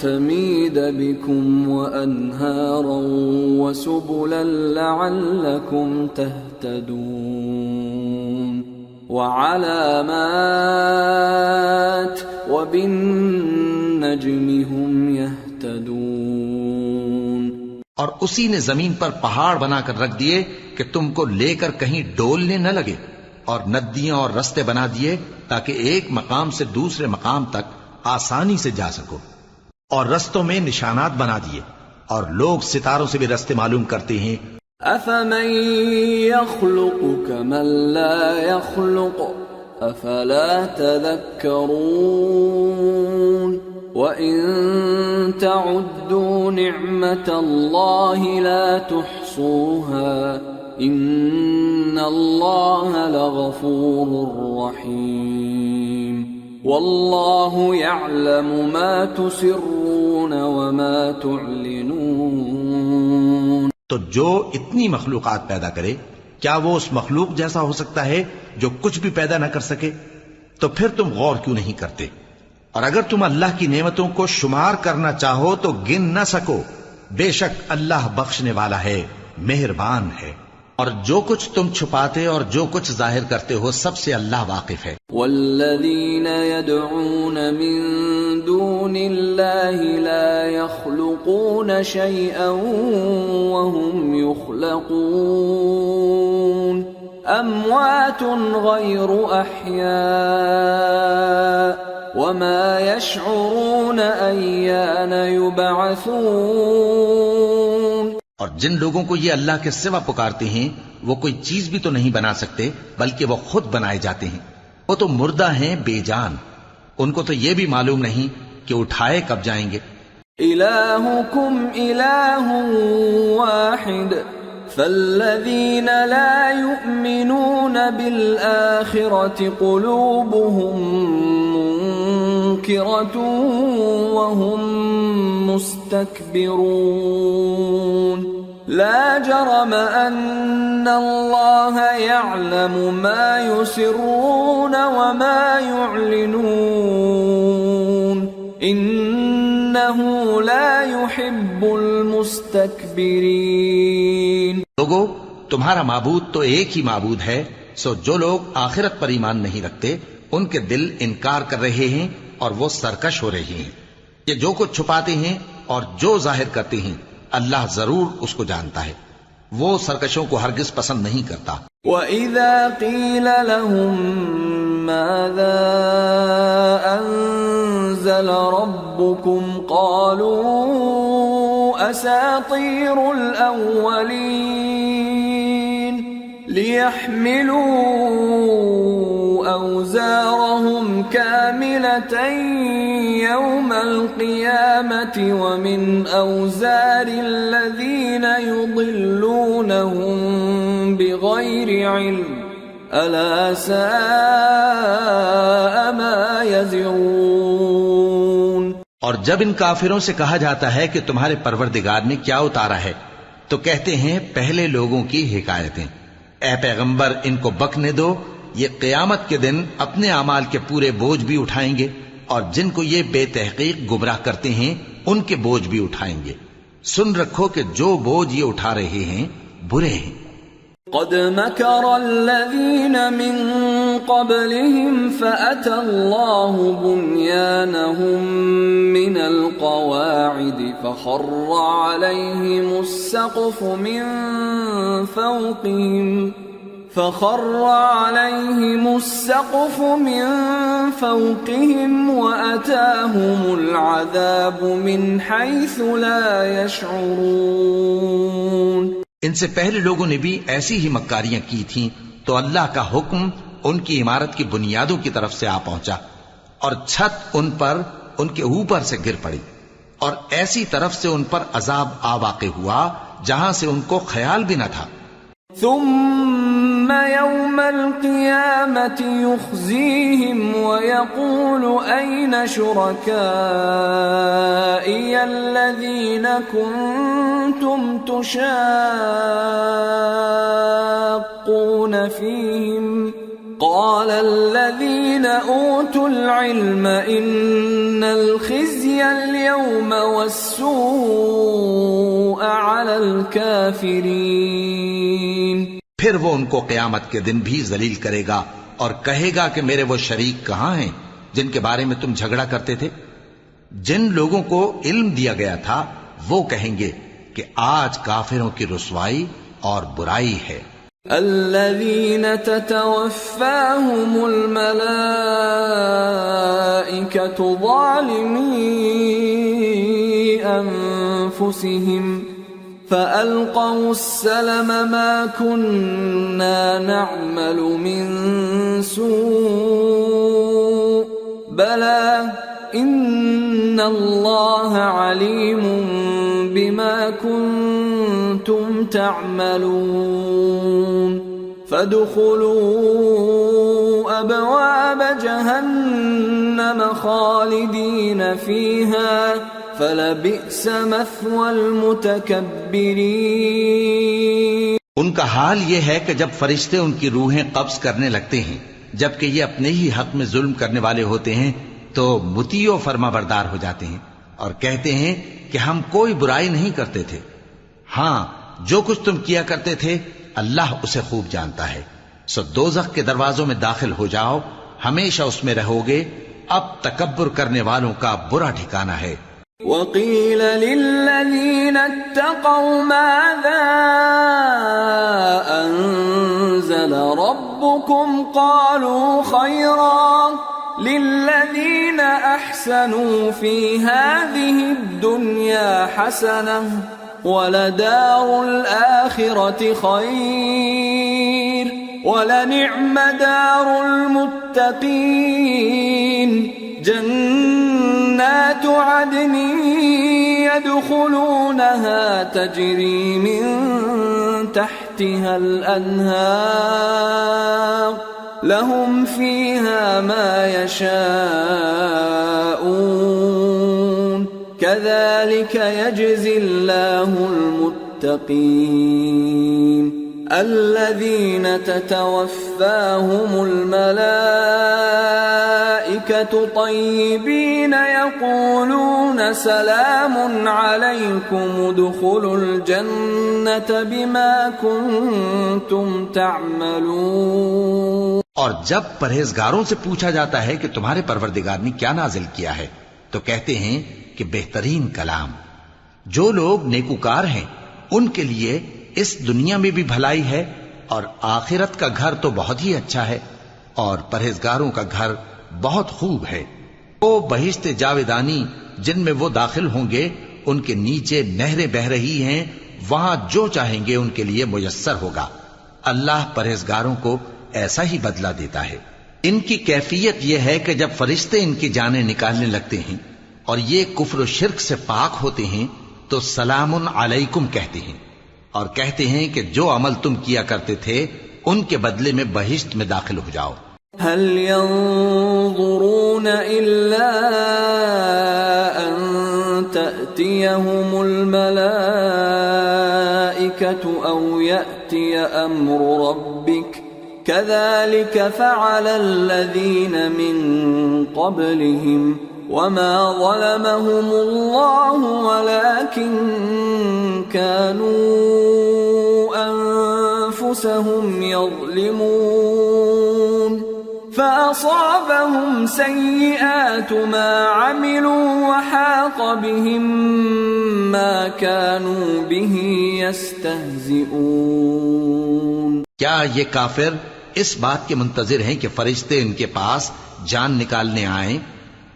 تَمِيدَ بِكُمْ وَأَنْهَارًا وَسُبُلًا لَعَلَّكُمْ تَهْتَدُونَ. وَعَلَامَاتٍ وَبِالنَّجْمِ هُمْ يَهْتَدُونَ. اور اسی نے زمین پر پہاڑ بنا کر رکھ دیے کہ تم کو لے کر کہیں ڈولنے نہ لگے، اور ندیاں اور رستے بنا دیے تاکہ ایک مقام سے دوسرے مقام تک آسانی سے جا سکو، اور رستوں میں نشانات بنا دیے، اور لوگ ستاروں سے بھی رستے معلوم کرتے ہیں. أَفَمَن يَخْلُقُ كَمَن لَّا يَخْلُقُ أَفَلَا تَذَكَّرُونَ. وَإِن تَعُدُّوا نِعْمَةَ اللَّهِ لَا تُحْصُوهَا إِنَّ اللَّهَ لَغَفُورٌ رَّحِيمٌ. وَاللَّهُ يَعْلَمُ مَا تُسِرُّونَ وَمَا تُعْلِنُونَ. تو جو اتنی مخلوقات پیدا کرے، کیا وہ اس مخلوق جیسا ہو سکتا ہے جو کچھ بھی پیدا نہ کر سکے؟ تو پھر تم غور کیوں نہیں کرتے؟ اور اگر تم اللہ کی نعمتوں کو شمار کرنا چاہو تو گن نہ سکو. بے شک اللہ بخشنے والا ہے، مہربان ہے. اور جو کچھ تم چھپاتے اور جو کچھ ظاہر کرتے ہو سب سے اللہ واقف ہے. والذین يدعون من دون اللہ لا يخلقون شیئا وهم يخلقون اموات غیر احیاء وما يشعرون ایان یبعثون. اور جن لوگوں کو یہ اللہ کے سوا پکارتے ہیں وہ کوئی چیز بھی تو نہیں بنا سکتے بلکہ وہ خود بنائے جاتے ہیں. وہ تو مردہ ہیں بے جان، ان کو تو یہ بھی معلوم نہیں کہ اٹھائے کب جائیں گے. الہکم الہ واحد فالذین لا یؤمنون بالآخرة قلوبهم تذكرة وهم مستكبرون لا جرم أن الله يعلم ما يسرون وما يعلنون إنه لا يحب المستكبرين. لوگو، تمہارا معبود تو ایک ہی معبود ہے، سو جو لوگ آخرت پر ایمان نہیں رکھتے ان کے دل انکار کر رہے ہیں اور وہ سرکش ہو رہے ہیں. یہ جو کچھ چھپاتے ہیں اور جو ظاہر کرتے ہیں اللہ ضرور اس کو جانتا ہے. وہ سرکشوں کو ہرگز پسند نہیں کرتا. وَإِذَا قِيلَ لَهُم مَاذَا أَنزَلَ رَبُّكُمْ قَالُوا أَسَاطِيرُ الْأَوَّلِينَ لِيَحْمِلُوا أَوْزَارَهُمْ كَامِلَةً يَوْمَ الْقِيَامَةِ وَمِنْ أَوْزَارِ الَّذِينَ يُضِلُّونَهُم بِغَيْرِ عِلْمٍ أَلَا سَاءَ مَا يَزِرُونَ. اور جب ان کافروں سے کہا جاتا ہے کہ تمہارے پروردگار نے کیا اتارا ہے تو کہتے ہیں پہلے لوگوں کی حکایتیں. اے پیغمبر، ان کو بکنے دو، یہ قیامت کے دن اپنے اعمال کے پورے بوجھ بھی اٹھائیں گے اور جن کو یہ بے تحقیق گمراہ کرتے ہیں ان کے بوجھ بھی اٹھائیں گے. سن رکھو کہ جو بوجھ یہ اٹھا رہے ہیں برے ہیں. قد مكر الذين من قبلهم فأتى الله بنيانهم من القواعد فخر عليهم السقف من فوقهم وأتاهم العذاب من حيث لا يشعرون. ان سے پہلے لوگوں نے بھی ایسی ہی مکاریاں کی تھیں تو اللہ کا حکم ان کی عمارت کی بنیادوں کی طرف سے آ پہنچا اور چھت ان پر ان کے اوپر سے گر پڑی اور ایسی طرف سے ان پر عذاب آ واقع ہوا جہاں سے ان کو خیال بھی نہ تھا. ثم يوم القيامة يخزيهم ويقول أين شركائي الذين كنتم تشاقون فيهم قال الذين أوتوا العلم إن الخزي اليوم والسوء على الكافرين. پھر وہ ان کو قیامت کے دن بھی ذلیل کرے گا اور کہے گا کہ میرے وہ شریک کہاں ہیں جن کے بارے میں تم جھگڑا کرتے تھے. جن لوگوں کو علم دیا گیا تھا وہ کہیں گے کہ آج کافروں کی رسوائی اور برائی ہے. الذين تتوفاهم الملائكة ظالمي أنفسهم فألقوا السلم ما كنا نعمل من سوء بلى إن الله عليم بما كنتم تعملون. فادخلوا أبواب جهنم خالدين فيها فلبئس مثوى المتكبرين. ان کا حال یہ ہے کہ جب فرشتے ان کی روحیں قبض کرنے لگتے ہیں جبکہ یہ اپنے ہی حق میں ظلم کرنے والے ہوتے ہیں تو مطیع و فرما بردار ہو جاتے ہیں اور کہتے ہیں کہ ہم کوئی برائی نہیں کرتے تھے. ہاں، جو کچھ تم کیا کرتے تھے اللہ اسے خوب جانتا ہے. سو دوزخ کے دروازوں میں داخل ہو جاؤ، ہمیشہ اس میں رہو گے. اب تکبر کرنے والوں کا برا ٹھکانہ ہے. وَقِيلَ لِلَّذِينَ اتَّقَوْا مَاذَا أَنزَلَ رَبُّكُمْ قَالُوا خَيْرًا لِلَّذِينَ أَحْسَنُوا فِي هَذِهِ الدُّنْيَا حَسَنَةٌ وَلَدَارُ الْآخِرَةِ خَيْرٌ وَلَنِعْمَ دَارُ الْمُتَّقِينَ جنات عدن يدخلونها تجري من تحتها الأنهار لهم فيها ما يشاءون كذلك يجزي الله المتقين الذين تتوفاهم الملائكة طيبين يقولون سلام عليكم ادخلوا الجنة بما كنتم تعملون. اور جب پرہیزگاروں سے پوچھا جاتا ہے کہ تمہارے پروردگار نے کیا نازل کیا ہے تو کہتے ہیں کہ بہترین کلام. جو لوگ نیکوکار ہیں ان کے لیے اس دنیا میں بھی بھلائی ہے اور آخرت کا گھر تو بہت ہی اچھا ہے اور پرہیزگاروں کا گھر بہت خوب ہے. وہ بہشت جاویدانی جن میں وہ داخل ہوں گے ان کے نیچے نہریں بہ رہی ہیں، وہاں جو چاہیں گے ان کے لیے میسر ہوگا. اللہ پرہیزگاروں کو ایسا ہی بدلہ دیتا ہے. ان کی کیفیت یہ ہے کہ جب فرشتے ان کی جانیں نکالنے لگتے ہیں اور یہ کفر و شرک سے پاک ہوتے ہیں تو سلام علیکم کہتے ہیں اور کہتے ہیں کہ جو عمل تم کیا کرتے تھے ان کے بدلے میں بہشت میں داخل ہو جاؤ. هل ينظرون إلا أن تأتيهم الملائكة أو يأتي أمر ربك كذلك فعل الذين من قبلهم وما ظلمهم الله ولكن كانوا أنفسهم يظلمون فأصابهم سيئات ما عملوا وحاق بهم ما كانوا به يستهزئون. کیا یہ کافر اس بات کے منتظر ہیں کہ فرشتے ان کے پاس جان نکالنے آئیں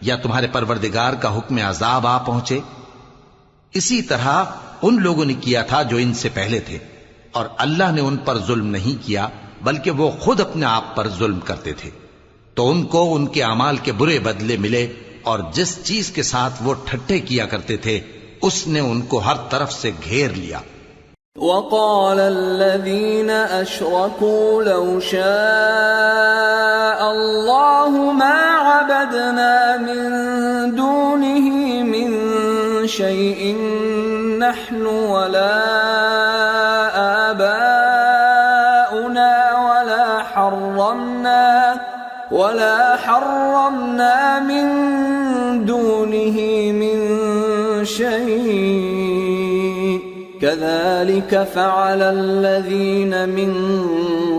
یا تمہارے پروردگار کا حکم عذاب آ پہنچے؟ اسی طرح ان لوگوں نے کیا تھا جو ان سے پہلے تھے اور اللہ نے ان پر ظلم نہیں کیا بلکہ وہ خود اپنے آپ پر ظلم کرتے تھے. تو ان کو ان کے اعمال کے برے بدلے ملے اور جس چیز کے ساتھ وہ ٹھٹھے کیا کرتے تھے اس نے ان کو ہر طرف سے گھیر لیا. وقال الذين أشركوا لو شاء الله ما عبدنا من دونه من شيء نحن ولا آباؤنا ولا حرمنا من دونه من شيء كذلك فعل الذين من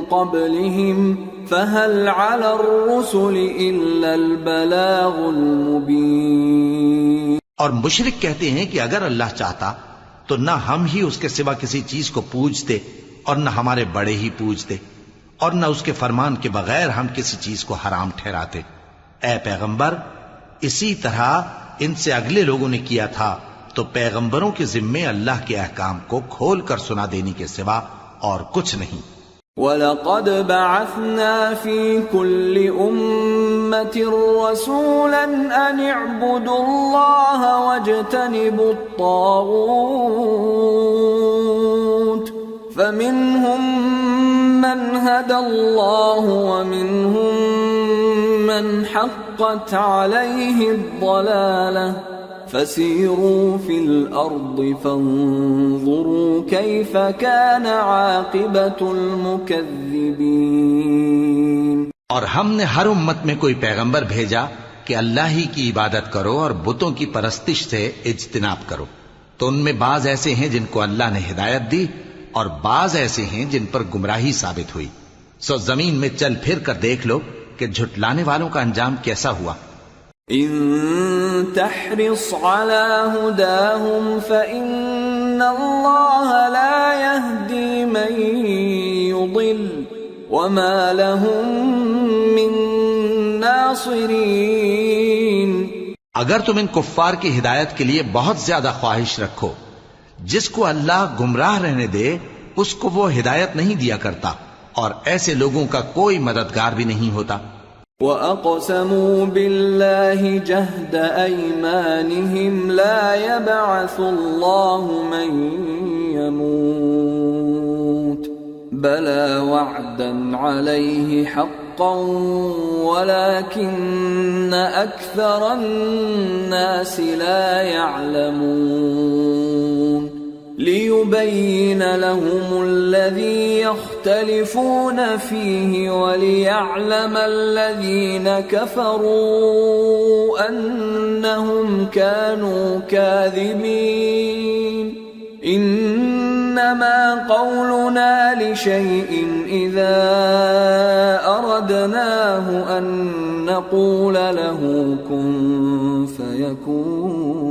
قبلهم فهل على الرسل إلا البلاغ المبين. اور مشرک کہتے ہیں کہ اگر اللہ چاہتا تو نہ ہم ہی اس کے سوا کسی چیز کو پوجتے اور نہ ہمارے بڑے ہی پوجتے اور نہ اس کے فرمان کے بغیر ہم کسی چیز کو حرام ٹھہراتے. اے پیغمبر اسی طرح ان سے اگلے لوگوں نے کیا تھا تو پیغمبروں کے ذمے اللہ کے احکام کو کھول کر سنا دینے کے سوا اور کچھ نہیں. وَلَقَدْ بَعَثْنَا فِي كُلِّ أُمَّةٍ رَسُولًا أَنِ اعْبُدُوا اللَّهَ وَاجْتَنِبُوا الطَّاغُوتَ فَمِنْهُمْ مَنْ هَدَى اللَّهُ وَمِنْهُمْ مَنْ حَقَّتْ عَلَيْهِ الضَّلَالَةُ فَسِيرُوا فِي الْأَرْضِ فَانظُرُوا كَيْفَ كَانَ عَاقِبَةُ الْمُكَذِّبِينَ. اور ہم نے ہر امت میں کوئی پیغمبر بھیجا کہ اللہ ہی کی عبادت کرو اور بتوں کی پرستش سے اجتناب کرو. تو ان میں بعض ایسے ہیں جن کو اللہ نے ہدایت دی اور بعض ایسے ہیں جن پر گمراہی ثابت ہوئی. سو زمین میں چل پھر کر دیکھ لو کہ جھٹلانے والوں کا انجام کیسا ہوا. ان تحرص على هداهم فإن الله لا يهدي من يضل وما لهم من ناصرين. اگر تم ان کفار کی ہدایت کے لیے بہت زیادہ خواہش رکھو، جس کو اللہ گمراہ رہنے دے اس کو وہ ہدایت نہیں دیا کرتا اور ایسے لوگوں کا کوئی مددگار بھی نہیں ہوتا. وَأَقْسَمُوا بِاللَّهِ جَهْدَ أَيْمَانِهِمْ لَا يَبْعَثُ اللَّهُ مَن يَمُوتُ بَلَى وَعْدًا عَلَيْهِ حَقٌّ حقا ولكن أكثر الناس لا يعلمون ليبين لهم الذي يختلفون فيه وليعلم الذين كفروا أنهم كانوا كاذبين إنما قولنا لشيء إذا أردناه أن نقول له كن فيكون.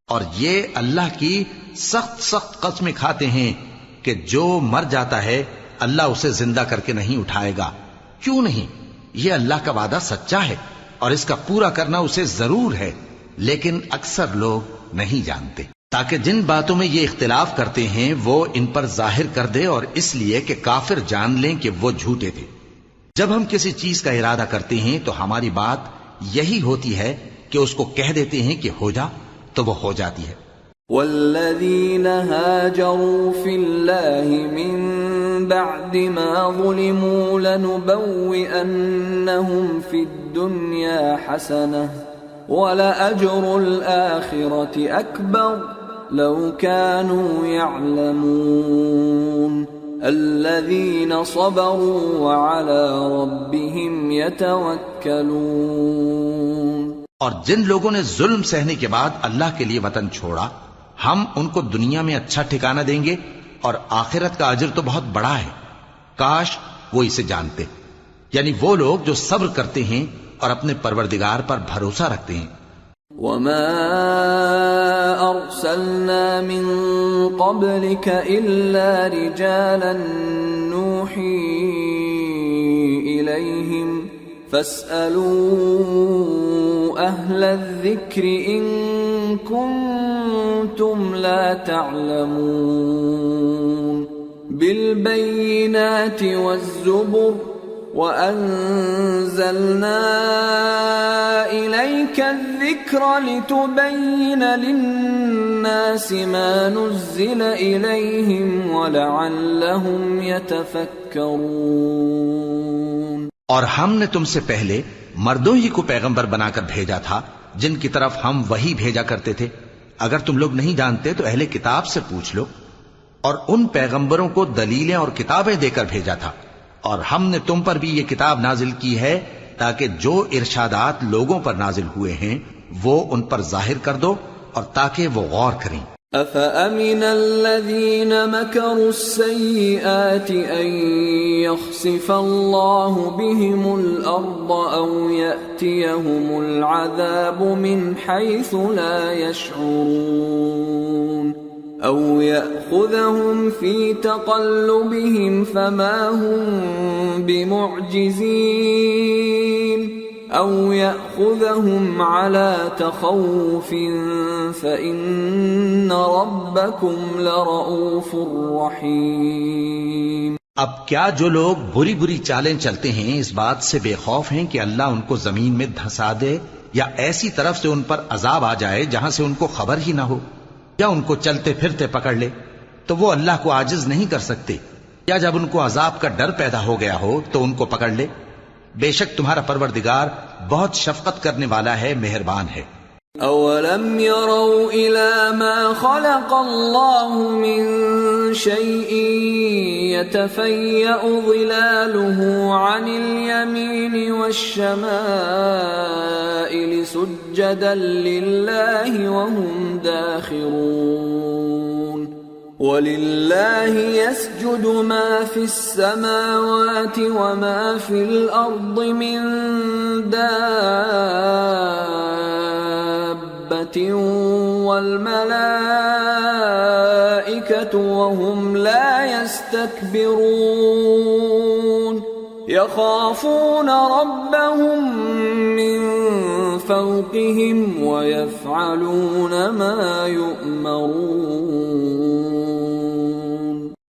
اور یہ اللہ کی سخت سخت قسمیں کھاتے ہیں کہ جو مر جاتا ہے اللہ اسے زندہ کر کے نہیں اٹھائے گا. کیوں نہیں؟ یہ اللہ کا وعدہ سچا ہے اور اس کا پورا کرنا اسے ضرور ہے، لیکن اکثر لوگ نہیں جانتے. تاکہ جن باتوں میں یہ اختلاف کرتے ہیں وہ ان پر ظاہر کر دے، اور اس لیے کہ کافر جان لیں کہ وہ جھوٹے تھے. جب ہم کسی چیز کا ارادہ کرتے ہیں تو ہماری بات یہی ہوتی ہے کہ اس کو کہہ دیتے ہیں کہ ہو جا، تو وہ ہو جاتی ہے. والذین هاجروا فی اللہ من بعد ما ظلموا لنبوئنہم فی الدنیا حسنہ وَلَأَجْرُ الْآخِرَةِ أَكْبَرُ لَوْ كَانُوا يَعْلَمُونَ الَّذِينَ صَبَرُوا وَعَلَى رَبِّهِمْ يَتَوَكَّلُونَ. اور جن لوگوں نے ظلم سہنے کے بعد اللہ کے لیے وطن چھوڑا، ہم ان کو دنیا میں اچھا ٹھکانہ دیں گے اور آخرت کا اجر تو بہت بڑا ہے. کاش وہ اسے جانتے. یعنی وہ لوگ جو صبر کرتے ہیں اور اپنے پروردگار پر بھروسہ رکھتے ہیں. وَمَا أَرْسَلْنَا مِن قَبْلِكَ إِلَّا رِجَالًا نُوحِي إِلَيْهِمْ فَاسْأَلُوا أَهْلَ الذِّكْرِ إِن كُنتُمْ لَا تَعْلَمُونَ بِالْبَيِّنَاتِ وَالزُّبُرِ وَأَنزَلْنَا إِلَيْكَ الذِّكْرَ لِتُبَيِّنَ لِلنَّاسِ مَا نُزِّلَ إِلَيْهِمْ وَلَعَلَّهُمْ يَتَفَكَّرُونَ. اور ہم نے تم سے پہلے مردوں ہی کو پیغمبر بنا کر بھیجا تھا جن کی طرف ہم وحی بھیجا کرتے تھے. اگر تم لوگ نہیں جانتے تو اہل کتاب سے پوچھ لو. اور ان پیغمبروں کو دلیلیں اور کتابیں دے کر بھیجا تھا. اور ہم نے تم پر بھی یہ کتاب نازل کی ہے تاکہ جو ارشادات لوگوں پر نازل ہوئے ہیں وہ ان پر ظاہر کر دو اور تاکہ وہ غور کریں. أَفَأَمِنَ الَّذِينَ مَكَرُوا السَّيِّئَاتِ أَن يَخْسِفَ اللَّهُ بِهِمُ الْأَرْضَ أَوْ يَأْتِيَهُمُ الْعَذَابُ مِنْ حَيْثُ لَا يَشْعُرُونَ أَوْ يَأْخُذَهُمْ فِي تَقَلُّبِهِمْ فَمَا هُمْ بِمُعْجِزِينَ أَوْ يَأْخُذَهُمْ عَلَى تَخَوُّفٍ فَإِنَّ رَبَّكُمْ لَرَءُوفٌ رَحِيمٌ. اب کیا جو لوگ بری بری چالیں چلتے ہیں اس بات سے بے خوف ہیں کہ اللہ ان کو زمین میں دھسا دے یا ایسی طرف سے ان پر عذاب آ جائے جہاں سے ان کو خبر ہی نہ ہو، یا ان کو چلتے پھرتے پکڑ لے، تو وہ اللہ کو عاجز نہیں کر سکتے، یا جب ان کو عذاب کا ڈر پیدا ہو گیا ہو تو ان کو پکڑ لے. بے شک تمہارا پروردگار بہت شفقت کرنے والا ہے، مہربان ہے. أَوَلَمْ يَرَوْا إِلَى مَا خَلَقَ اللَّهُ مِن شَيْءٍ يَتَفَيَّأُ ظِلَالُهُ عَنِ الْيَمِينِ وَالشَّمَائِلِ سُجَّدًا لِلَّهِ وَهُمْ دَاخِرُونَ. وَلِلَّهِ يَسْجُدُ مَا فِي السَّمَاوَاتِ وَمَا فِي الْأَرْضِ مِن دَابَّةٍ وَالْمَلَائِكَةُ وَهُمْ لَا يَسْتَكْبِرُونَ يَخَافُونَ رَبَّهُم مِّن فَوْقِهِمْ وَيَفْعَلُونَ مَا يُؤْمَرُونَ.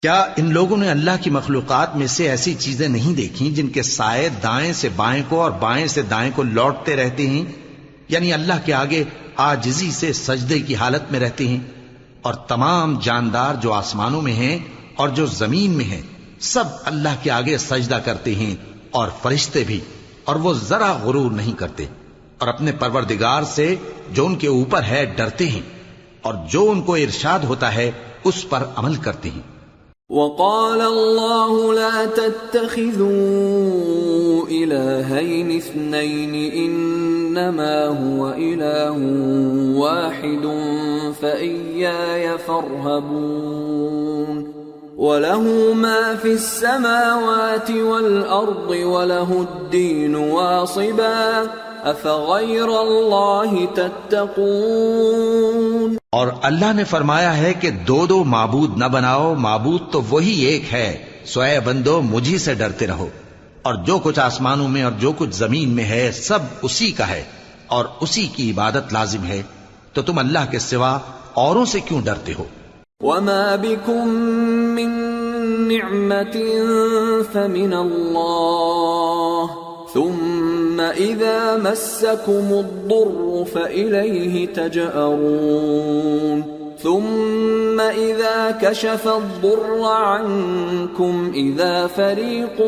کیا ان لوگوں نے اللہ کی مخلوقات میں سے ایسی چیزیں نہیں دیکھی جن کے سائے دائیں سے بائیں کو اور بائیں سے دائیں کو لوٹتے رہتے ہیں، یعنی اللہ کے آگے عاجزی سے سجدے کی حالت میں رہتے ہیں؟ اور تمام جاندار جو آسمانوں میں ہیں اور جو زمین میں ہیں سب اللہ کے آگے سجدہ کرتے ہیں اور فرشتے بھی، اور وہ ذرا غرور نہیں کرتے، اور اپنے پروردگار سے جو ان کے اوپر ہے ڈرتے ہیں، اور جو ان کو ارشاد ہوتا ہے اس پر عمل کرتے ہیں۔ وقال الله لا تتخذوا إلهين اثنين إنما هو إله واحد فإياي فارهبون وله ما في السماوات والأرض وله الدين واصبا أفغير الله تتقون۔ اور اللہ نے فرمایا ہے کہ دو دو معبود نہ بناؤ، معبود تو وہی ایک ہے، سو اے بندو مجھی سے ڈرتے رہو، اور جو کچھ آسمانوں میں اور جو کچھ زمین میں ہے سب اسی کا ہے اور اسی کی عبادت لازم ہے، تو تم اللہ کے سوا اوروں سے کیوں ڈرتے ہو؟ وما بكم من نعمة فمن الله ثم إذا مسكم الضر فإليه تجأرون ثم إذا كشف الضر عنكم إذا فريق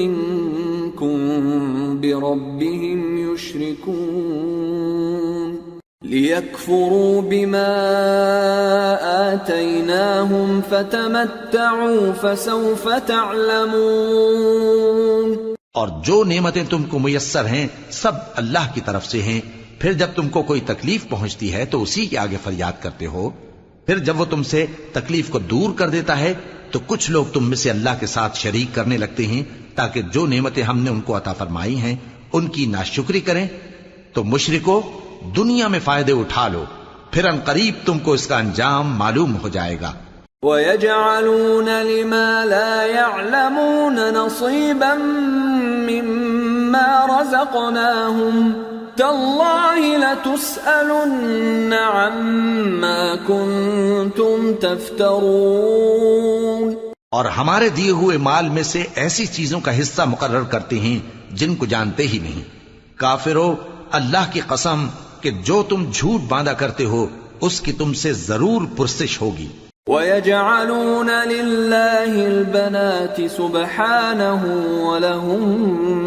منكم بربهم يشركون ليكفروا بما آتيناهم فتمتعوا فسوف تعلمون۔ اور جو نعمتیں تم کو میسر ہیں سب اللہ کی طرف سے ہیں، پھر جب تم کو کوئی تکلیف پہنچتی ہے تو اسی کے آگے فریاد کرتے ہو، پھر جب وہ تم سے تکلیف کو دور کر دیتا ہے تو کچھ لوگ تم میں سے اللہ کے ساتھ شریک کرنے لگتے ہیں تاکہ جو نعمتیں ہم نے ان کو عطا فرمائی ہیں ان کی ناشکری کریں۔ تو مشرکو دنیا میں فائدے اٹھا لو، پھر ان قریب تم کو اس کا انجام معلوم ہو جائے گا۔ وَيَجْعَلُونَ لِمَا لَا يَعْلَمُونَ نَصِيبًا مِّمَّا رَزَقْنَاهُمْ تَاللَّهِ لَتُسْأَلُنَّ عَمَّا كُنتُمْ تَفْتَرُونَ۔ اور ہمارے دیے ہوئے مال میں سے ایسی چیزوں کا حصہ مقرر کرتے ہیں جن کو جانتے ہی نہیں۔ کافرو، اللہ کی قسم کہ جو تم جھوٹ باندھا کرتے ہو اس کی تم سے ضرور پرسش ہوگی۔ وَيَجْعَلُونَ لِلَّهِ الْبَنَاتِ سُبْحَانَهُ وَلَهُم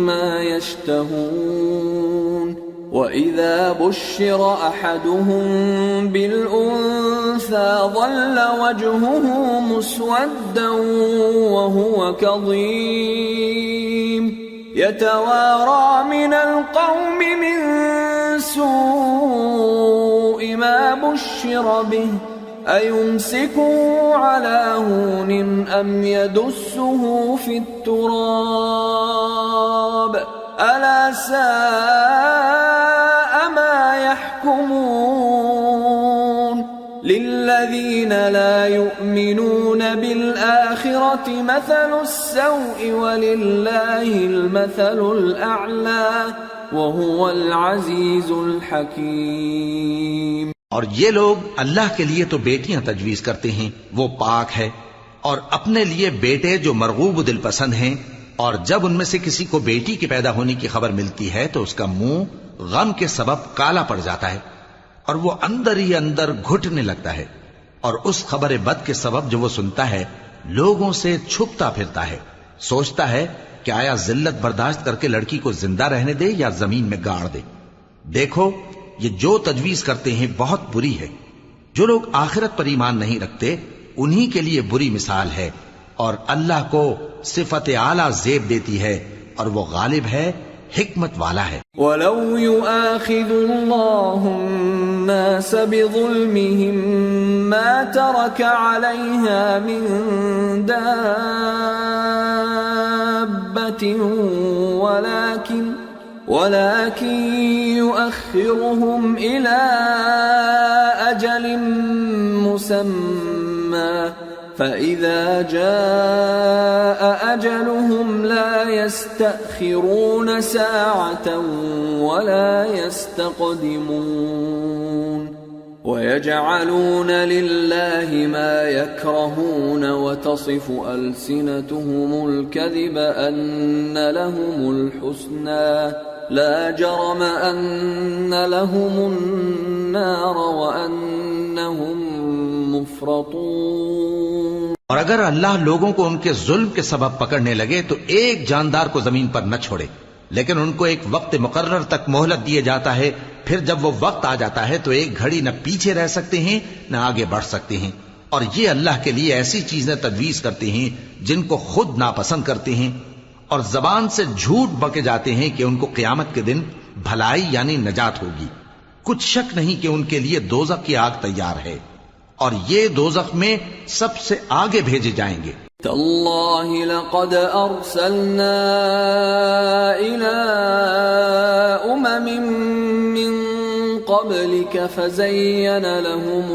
مَّا يَشْتَهُونَ وَإِذَا بُشِّرَ أَحَدُهُم بِالْأُنثَىٰ ظَلَّ وَجْهُهُ مُسْوَدًّا وَهُوَ كَظِيمٌ يَتَوَارَىٰ مِنَ الْقَوْمِ مِن سُوءِ مَا بُشِّرَ بِهِ أَيُمْسِكُهُ عَلَىٰ هُونٍ أَمْ يَدُسُّهُ فِي التُّرَابِ أَلَا سَاءَ مَا يَحْكُمُونَ لِلَّذِينَ لَا يُؤْمِنُونَ بِالْآخِرَةِ مَثَلُ السَّوْءِ وَلِلَّهِ الْمَثَلُ الْأَعْلَىٰ وَهُوَ الْعَزِيزُ الْحَكِيمُ۔ اور یہ لوگ اللہ کے لیے تو بیٹیاں تجویز کرتے ہیں، وہ پاک ہے، اور اپنے لیے بیٹے جو مرغوب دل پسند ہیں، اور جب ان میں سے کسی کو بیٹی کے پیدا ہونے کی خبر ملتی ہے تو اس کا منہ غم کے سبب کالا پڑ جاتا ہے اور وہ اندر ہی اندر گھٹنے لگتا ہے، اور اس خبر بد کے سبب جو وہ سنتا ہے لوگوں سے چھپتا پھرتا ہے، سوچتا ہے کہ آیا ذلت برداشت کر کے لڑکی کو زندہ رہنے دے یا زمین میں گاڑ دے۔ دیکھو یہ جو تجویز کرتے ہیں بہت بری ہے۔ جو لوگ آخرت پر ایمان نہیں رکھتے انہی کے لیے بری مثال ہے، اور اللہ کو صفت اعلیٰ زیب دیتی ہے اور وہ غالب ہے، حکمت والا ہے۔ وَلَوْ يُؤَاخِذُ اللَّهُ النَّاسَ بِظُلْمِهِمْ مَا تَرَكَ عَلَيْهَا مِن دَابَّةٍ ولكن يؤخرهم إلى أجل مسمى فإذا جاء أجلهم لا يستأخرون ساعة ولا يستقدمون ويجعلون لله ما يكرهون وتصف ألسنتهم الكذب أن لهم الحسنى لا جرم أن لهم النار وأنهم مفرطون۔ اور اگر اللہ لوگوں کو ان کے ظلم کے سبب پکڑنے لگے تو ایک جاندار کو زمین پر نہ چھوڑے، لیکن ان کو ایک وقت مقرر تک مہلت دیے جاتا ہے، پھر جب وہ وقت آ جاتا ہے تو ایک گھڑی نہ پیچھے رہ سکتے ہیں نہ آگے بڑھ سکتے ہیں، اور یہ اللہ کے لیے ایسی چیزیں تجویز کرتے ہیں جن کو خود ناپسند کرتے ہیں، اور زبان سے جھوٹ بکے جاتے ہیں کہ ان کو قیامت کے دن بھلائی یعنی نجات ہوگی۔ کچھ شک نہیں کہ ان کے لیے دوزخ کی آگ تیار ہے، اور یہ دوزخ میں سب سے آگے بھیجے جائیں گے۔ تاللہ لقد ارسلنا الى من قبلك فزين لهم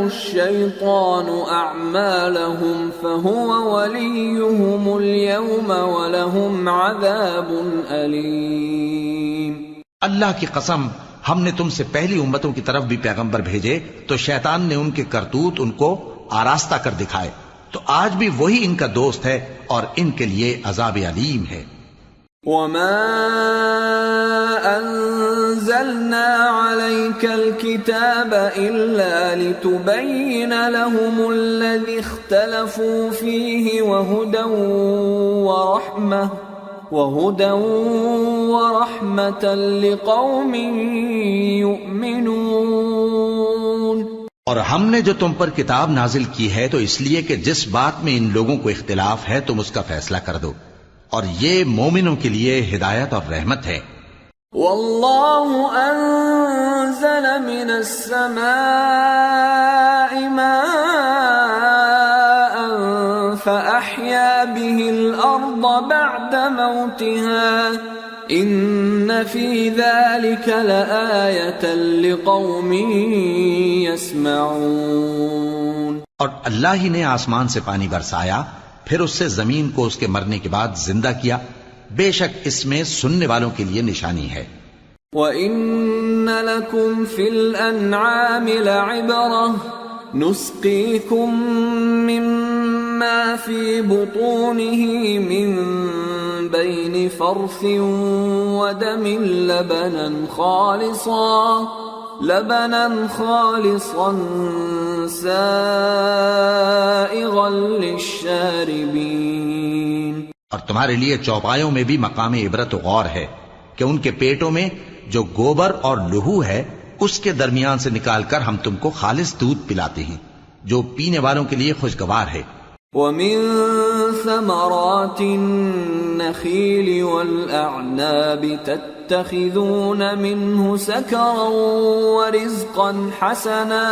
الشيطان أعمالهم فهو وليهم اليوم ولهم عذاب أليم۔ اللہ کی قسم، ہم نے تم سے پہلی امتوں کی طرف بھی پیغمبر بھیجے تو شیطان نے ان کے کرتوت ان کو آراستہ کر دکھائے، تو آج بھی وہی ان کا دوست ہے اور ان کے لیے عذاب علیم ہے۔ وما انزلنا عليك الكتاب الا لتبين لهم الذي اختلفوا فيه وهدى ورحمة لقوم يؤمنون۔ اور ہم نے جو تم پر کتاب نازل کی ہے تو اس لیے کہ جس بات میں ان لوگوں کو اختلاف ہے تم اس کا فیصلہ کر دو، اور یہ مومنوں کے لیے ہدایت اور رحمت ہے۔ واللہ انزل من السماء ماء فأحيا به الأرض بعد موتها ان فی ذلک لآیۃ لقوم یسمعون۔ اور اللہ ہی نے آسمان سے پانی برسایا، پھر اس سے زمین کو اس کے مرنے کے بعد زندہ کیا، بے شک اس میں سننے والوں کے لیے نشانی ہے۔ وَإِنَّ لَكُمْ فِي الْأَنْعَامِ لَعِبْرَةً نُسْقِيكُم مِّمَّا فِي بُطُونِهِ مِن بَيْنِ فَرْثٍ وَدَمٍ لبنا خالصا سائغا للشاربین۔ اور تمہارے لیے چوپایوں میں بھی مقام عبرت و غور ہے کہ ان کے پیٹوں میں جو گوبر اور لہو ہے اس کے درمیان سے نکال کر ہم تم کو خالص دودھ پلاتے ہیں جو پینے والوں کے لیے خوشگوار ہے۔ وَمِن ثَمَرَاتِ النَّخِيلِ وَالْأَعْنَابِ تَتَّخِذُونَ مِنْهُ سَكَرًا وَرِزْقًا حَسَنًا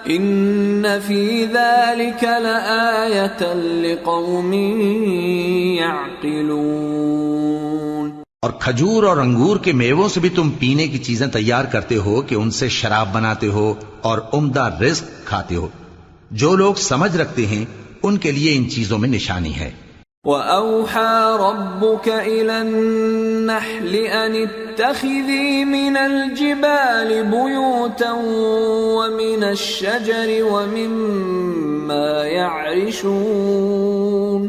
إِنَّ فِي ذَلِكَ لَآيَةً لِقَوْمٍ يَعْقِلُونَ۔ اور کھجور اور انگور کے میووں سے بھی تم پینے کی چیزیں تیار کرتے ہو کہ ان سے شراب بناتے ہو اور عمدہ رزق کھاتے ہو، جو لوگ سمجھ رکھتے ہیں ان کے لیے ان چیزوں میں نشانی ہے۔ وَأَوْحَى رَبُّكَ إِلَى النَّحْلِ أَنِ اتَّخِذِي مِنَ الْجِبَالِ بُيُوتًا وَمِنَ الشَّجَرِ وَمِمَّا يَعْرِشُونَ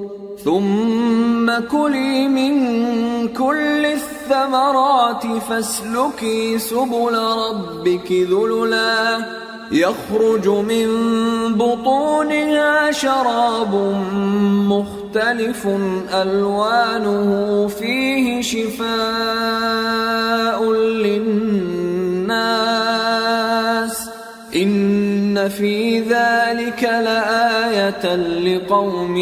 ثُمَّ كُلِي مِن كُلِّ الثَّمَرَاتِ فَاسْلُكِي سُبُلَ رَبِّكِ ذُلُلًا يخرج من بطونها شراب مختلف ألوانه فيه شفاء للناس إن في ذلك لآية لقوم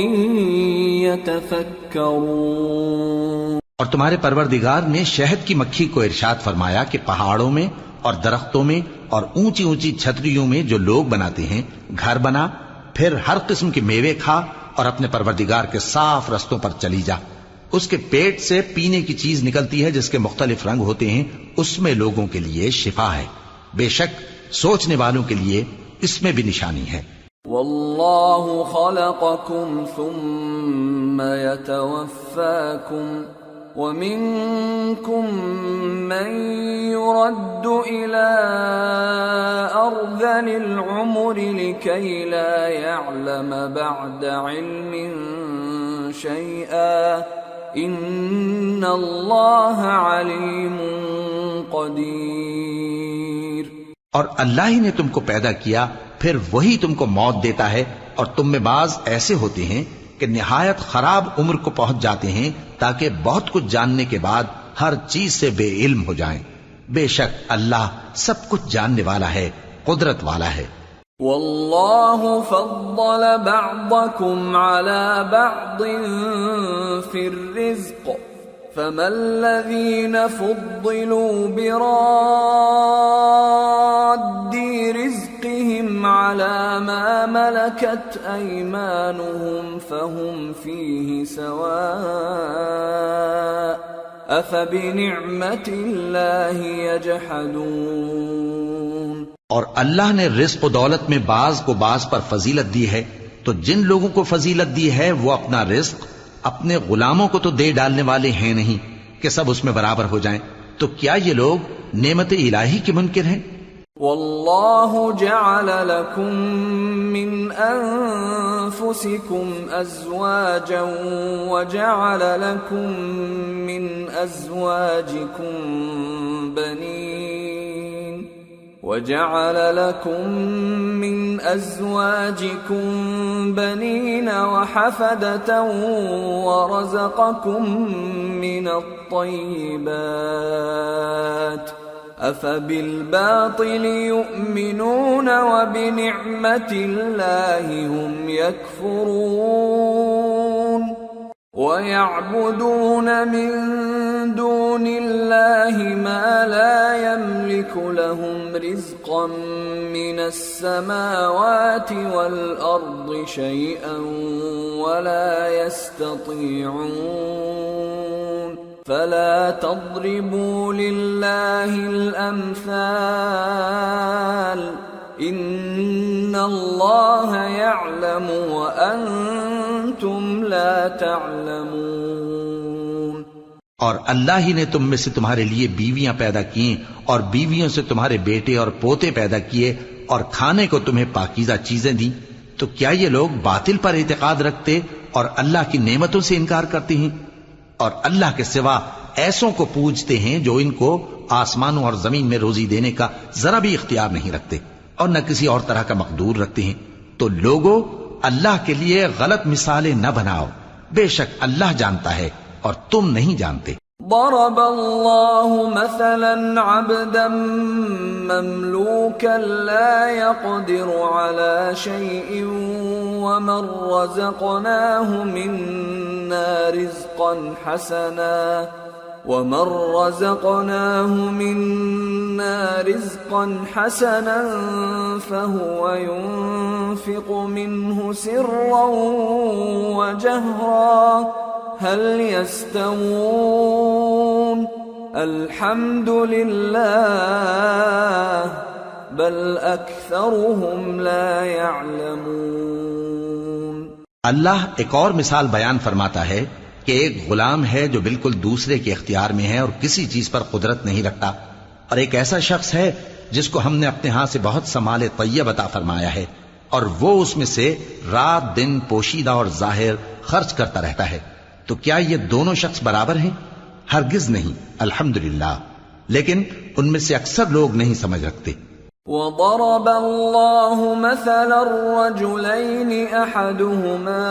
يتفكرون۔ اور تمہارے پروردگار نے شہد کی مکھی کو ارشاد فرمایا کہ پہاڑوں میں اور درختوں میں اور اونچی اونچی چھتریوں میں جو لوگ بناتے ہیں گھر بنا، پھر ہر قسم کے میوے کھا اور اپنے پروردگار کے صاف رستوں پر چلی جا۔ اس کے پیٹ سے پینے کی چیز نکلتی ہے جس کے مختلف رنگ ہوتے ہیں، اس میں لوگوں کے لیے شفا ہے، بے شک سوچنے والوں کے لیے اس میں بھی نشانی ہے۔ واللہ خلقکم ثم یتوفاکم وَمِنكُم مَّن يُرَدُّ إِلَىٰ أَرْذَلِ الْعُمُرِ لِكَيْ لَا يَعْلَمَ بَعْدَ عِلْمٍ شَيْئًا إِنَّ اللَّهَ عَلِيمٌ قَدِيرٌ۔ اور اللہ ہی نے تم کو پیدا کیا، پھر وہی تم کو موت دیتا ہے، اور تم میں بعض ایسے ہوتے ہیں کہ نہایت خراب عمر کو پہنچ جاتے ہیں تاکہ بہت کچھ جاننے کے بعد ہر چیز سے بے علم ہو جائیں۔ بے شک اللہ سب کچھ جاننے والا ہے، قدرت والا ہے۔ واللہ فضل بعضکم علی بعض فی الرزق فما الذین فضلوا براد رزقهم على ما ملكت أيمانهم فهم فيه سواء أفبنعمة الله يجحدون۔ اور اللہ نے رزق و دولت میں بعض کو بعض پر فضیلت دی ہے، تو جن لوگوں کو فضیلت دی ہے وہ اپنا رزق اپنے غلاموں کو تو دے ڈالنے والے ہیں نہیں کہ سب اس میں برابر ہو جائیں، تو کیا یہ لوگ نعمت الہی کے منکر ہیں؟ واللہ جعل لکم من انفسکم ازواجا وجعل لکم من ازواجکم بنین وجعل لكم من أزواجكم بنين وحفدة ورزقكم من الطيبات أفبالباطل يؤمنون وبنعمة الله هم يكفرون ويعبدون من دون الله ما لا يملك لهم رزقا من السماوات والأرض شيئا ولا يستطيعون فلا تضربوا لله الأمثال ان اللہ یعلم وانتم لا تعلمون۔ اور اللہ ہی نے تم میں سے تمہارے لیے بیویاں پیدا کی اور بیویوں سے تمہارے بیٹے اور پوتے پیدا کیے اور کھانے کو تمہیں پاکیزہ چیزیں دی، تو کیا یہ لوگ باطل پر اعتقاد رکھتے اور اللہ کی نعمتوں سے انکار کرتے ہیں؟ اور اللہ کے سوا ایسوں کو پوجتے ہیں جو ان کو آسمانوں اور زمین میں روزی دینے کا ذرا بھی اختیار نہیں رکھتے اور نہ کسی اور طرح کا مقدور رکھتے ہیں۔ تو لوگو اللہ کے لیے غلط مثالیں نہ بناؤ، بے شک اللہ جانتا ہے اور تم نہیں جانتے۔ ضرب اللہ مثلا عبدا مملوكا لا يقدر على شيء ومن رزقناه منا رزقا حسنا فهو ينفق منه سرا وجهرا هل يستوون الحمد لله بل اکثرهم لا يعلمون۔ اللہ ایک اور مثال بیان فرماتا ہے کہ ایک غلام ہے جو بالکل دوسرے کے اختیار میں ہے اور کسی چیز پر قدرت نہیں رکھتا، اور ایک ایسا شخص ہے جس کو ہم نے اپنے ہاں سے بہت سا مال طیب عطا فرمایا ہے اور وہ اس میں سے رات دن پوشیدہ اور ظاہر خرچ کرتا رہتا ہے، تو کیا یہ دونوں شخص برابر ہیں؟ ہرگز نہیں، الحمدللہ، لیکن ان میں سے اکثر لوگ نہیں سمجھ رکھتے۔ وضرب اللہ مثلا الرجلین احدهما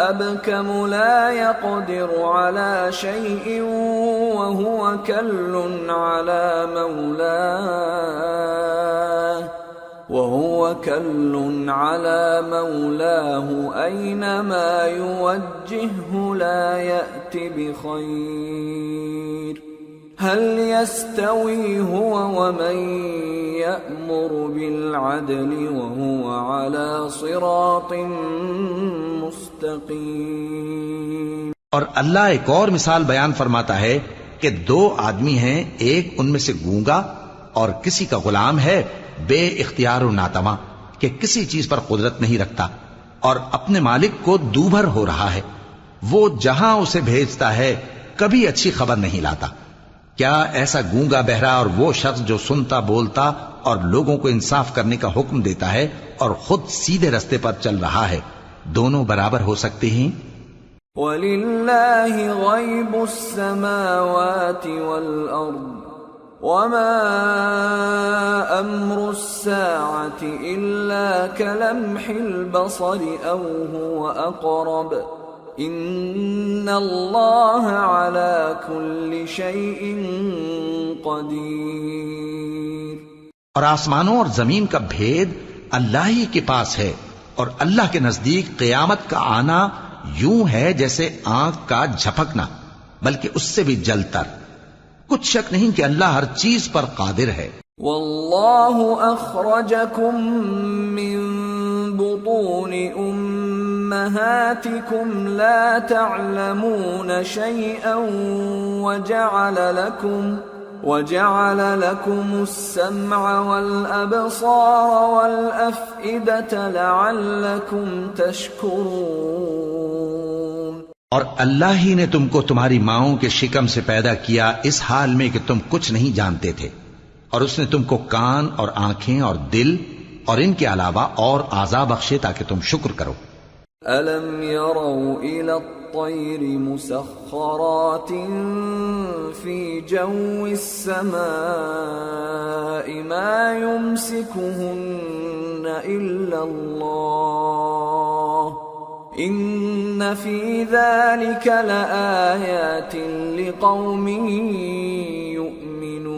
ابکم لا يقدر على شيء وهو كل على مولاه أينما يوجهه لا يأت بخير هل يستوي هو ومن يأمر بالعدل وهو على صراط مستقيم۔ اور اللہ ایک اور مثال بیان فرماتا ہے کہ دو آدمی ہیں، ایک ان میں سے گونگا اور کسی کا غلام ہے بے اختیار و ناتواں کہ کسی چیز پر قدرت نہیں رکھتا اور اپنے مالک کو دوبھر ہو رہا ہے، وہ جہاں اسے بھیجتا ہے کبھی اچھی خبر نہیں لاتا۔ کیا ایسا گونگا بہرا اور وہ شخص جو سنتا بولتا اور لوگوں کو انصاف کرنے کا حکم دیتا ہے اور خود سیدھے رستے پر چل رہا ہے، دونوں برابر ہو سکتے ہیں؟ وَلِلَّهِ غَيْبُ السَّمَاوَاتِ وَالْأَرْضِ وما أمر الساعة إلا كلمح البصر أو هو أقرب إن الله على كل شيء قدير۔ اور آسمانوں اور زمین کا بھید اللہ ہی کے پاس ہے، اور اللہ کے نزدیک قیامت کا آنا یوں ہے جیسے آنکھ کا جھپکنا، بلکہ اس سے بھی جل تر۔ کچھ شک نہیں کہ اللہ ہر چیز پر قادر ہے۔ واللہ اخرجکم من بطون امہاتکم لا تعلمون شیئا وجعل لكم السمع والأبصار والأفئدة لعلكم تشکرون۔ اور اللہ ہی نے تم کو تمہاری ماؤں کے شکم سے پیدا کیا اس حال میں کہ تم کچھ نہیں جانتے تھے، اور اس نے تم کو کان اور آنکھیں اور دل اور ان کے علاوہ اور اعضاء بخشے تاکہ تم شکر کرو۔ أَلَمْ يَرَوْا إِلَى الطَّيْرِ مُسَخَّرَاتٍ فِي جَوِّ السَّمَاءِ مَا يُمْسِكُهُنَّ إِلَّا اللَّهُ إِنَّ فِي ذَلِكَ لَآيَاتٍ لِقَوْمٍ يُؤْمِنُونَ۔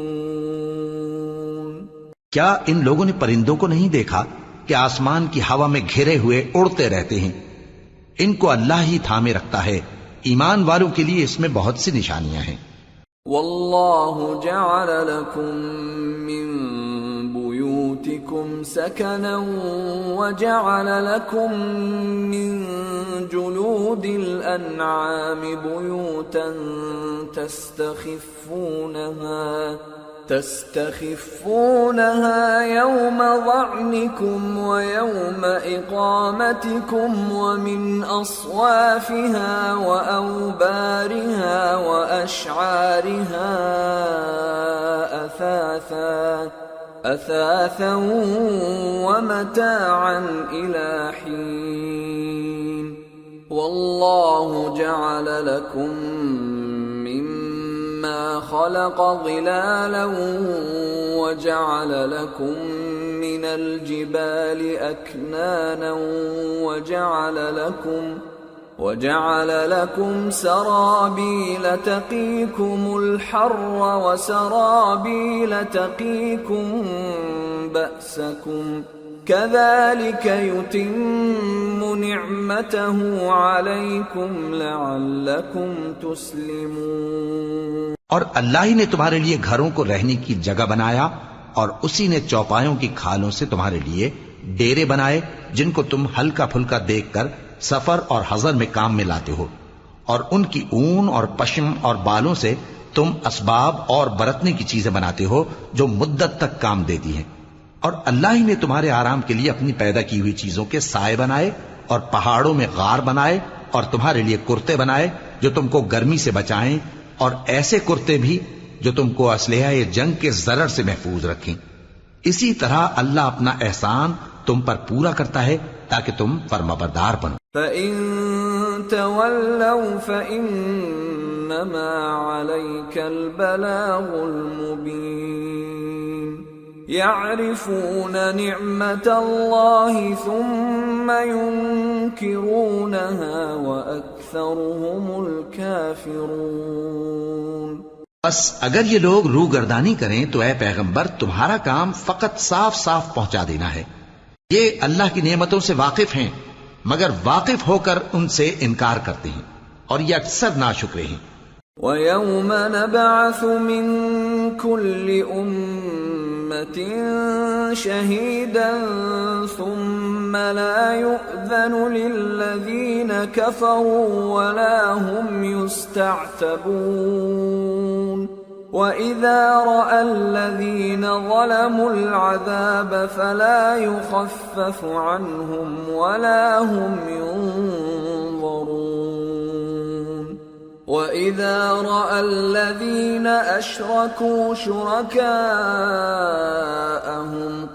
کیا ان لوگوں نے پرندوں کو نہیں دیکھا کہ آسمان کی ہوا میں گھرے ہوئے اڑتے رہتے ہیں؟ ان کو اللہ ہی تھامے رکھتا ہے، ایمان والوں کے لیے اس میں بہت سی نشانیاں ہیں۔ واللہ جعل لکم من بیوتکم سکنا وجعل لکم من جلود الانعام بیوتا تستخفونها يوم ظعنكم ويوم إقامتكم ومن أصوافها وأوبارها وأشعارها أثاثا ومتاعا إلى حين والله جعل لكم مما خلق ظلالا وجعل لكم من الجبال أكنانا وجعل لكم سرابيل تقيكم الحر وسرابيل تقيكم بأسكم كذلك يتم نعمته عليكم لعلكم تسلمون۔ اور اللہ ہی نے تمہارے لیے گھروں کو رہنے کی جگہ بنایا، اور اسی نے چوپایوں کی کھالوں سے تمہارے لیے ڈیرے بنائے جن کو تم ہلکا پھلکا دیکھ کر سفر اور حضر میں کام میں لاتے ہو، اور ان کی اون اور پشم اور بالوں سے تم اسباب اور برتنے کی چیزیں بناتے ہو جو مدت تک کام دیتی ہیں۔ اور اللہ ہی نے تمہارے آرام کے لیے اپنی پیدا کی ہوئی چیزوں کے سائے بنائے، اور پہاڑوں میں غار بنائے، اور تمہارے لیے کرتے بنائے جو تم کو گرمی سے بچائیں، اور ایسے کرتے بھی جو تم کو اسلحہ جنگ کے ضرر سے محفوظ رکھیں۔ اسی طرح اللہ اپنا احسان تم پر پورا کرتا ہے تاکہ تم فرمانبردار بنو۔ فَإِن تَوَلَّوْا فَإِنَّمَا عَلَيْكَ الْبَلَاغُ الْمُبِينُ يَعْرِفُونَ نِعْمَةَ اللَّهِ ثُمَّ يُنْكِرُونَهَا وَأَكْثَرُهُمُ الْكَافِرُونَ۔ بس اگر یہ لوگ روگردانی کریں تو اے پیغمبر تمہارا کام فقط صاف صاف پہنچا دینا ہے۔ یہ اللہ کی نعمتوں سے واقف ہیں مگر واقف ہو کر ان سے انکار کرتے ہیں، اور یہ اکثر ناشکرے ہیں۔ وَيَوْمَ نَبْعَثُ مِن كُلِّ أُمَّةٍ شَهِيدًا ثُمَّ لَا يُؤْذَنُ لِلَّذِينَ كَفَرُوا وَلَا هُمْ يُسْتَعْتَبُونَ وَإِذَا رَأَى الَّذِينَ ظَلَمُوا الْعَذَابَ فَلَا يُخَفَّفُ عَنْهُمْ وَلَا هُمْ يُنظَرُونَ وَإِذَا رَأَى الَّذِينَ أَشْرَكُوا شُرَكَاءَهُمْ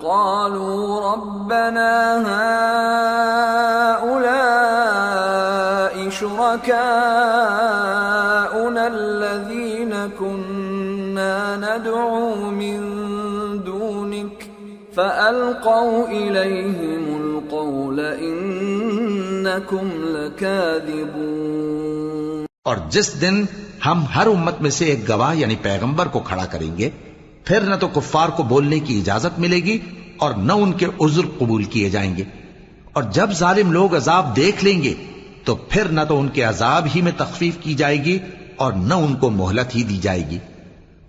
قَالُوا رَبَّنَا هَؤُلَاءِ شُرَكَاؤُنَا الَّذِينَ كُنَّا ما ندعو من دونك فألقوا إليهم القول إنكم لكاذبون۔ اور جس دن ہم ہر امت میں سے ایک گواہ یعنی پیغمبر کو کھڑا کریں گے، پھر نہ تو کفار کو بولنے کی اجازت ملے گی اور نہ ان کے عذر قبول کیے جائیں گے، اور جب ظالم لوگ عذاب دیکھ لیں گے تو پھر نہ تو ان کے عذاب ہی میں تخفیف کی جائے گی اور نہ ان کو مہلت ہی دی جائے گی۔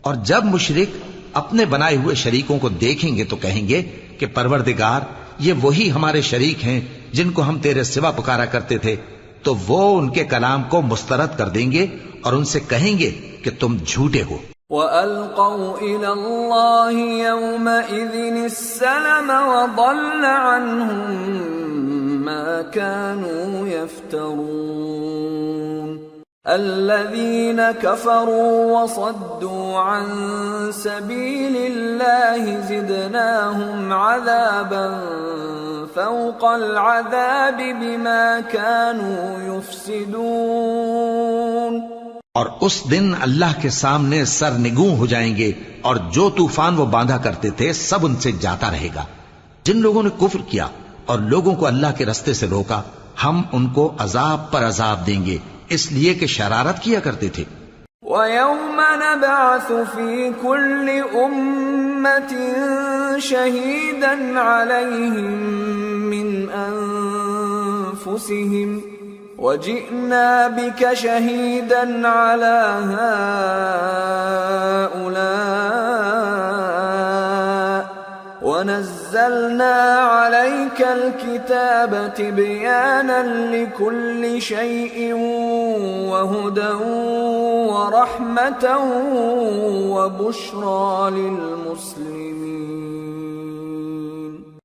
اور جب مشرک اپنے بنائے ہوئے شریکوں کو دیکھیں گے تو کہیں گے کہ پروردگار، یہ وہی ہمارے شریک ہیں جن کو ہم تیرے سوا پکارا کرتے تھے، تو وہ ان کے کلام کو مسترد کر دیں گے اور ان سے کہیں گے کہ تم جھوٹے ہو۔ وَأَلْقَوْا إِلَى اللَّهِ يَوْمَئِذٍ السَّلَمَ وَضَلَّ عَنْهُمْ مَا كَانُوا يَفْتَرُونَ۔ الَّذِينَ كَفَرُوا وَصَدُّوا عَن سَبِيلِ اللَّهِ زِدْنَاهُمْ عَذَابًا فَوْقَ الْعَذَابِ بِمَا كَانُوا يُفْسِدُونَ۔ اور اس دن اللہ کے سامنے سر نگوں ہو جائیں گے، اور جو طوفان وہ باندھا کرتے تھے سب ان سے جاتا رہے گا۔ جن لوگوں نے کفر کیا اور لوگوں کو اللہ کے رستے سے روکا، ہم ان کو عذاب پر عذاب دیں گے، اس لیے کہ شرارت کیا کرتے تھے۔ وَيَوْمَ نَبْعَثُ فِي كُلِّ أُمَّةٍ شَهِيدًا عَلَيْهِمْ مِنْ أَنفُسِهِمْ وَجِئْنَا بِكَ شَهِيدًا عَلَى هَؤُلَاءِ وَنَزَّلْنَا عَلَيْكَ الْكِتَابَ تِبْيَانًا لِكُلِّ شَيْءٍ وَهُدًى وَرَحْمَةً وَبُشْرَى لِلْمُسْلِمِينَ۔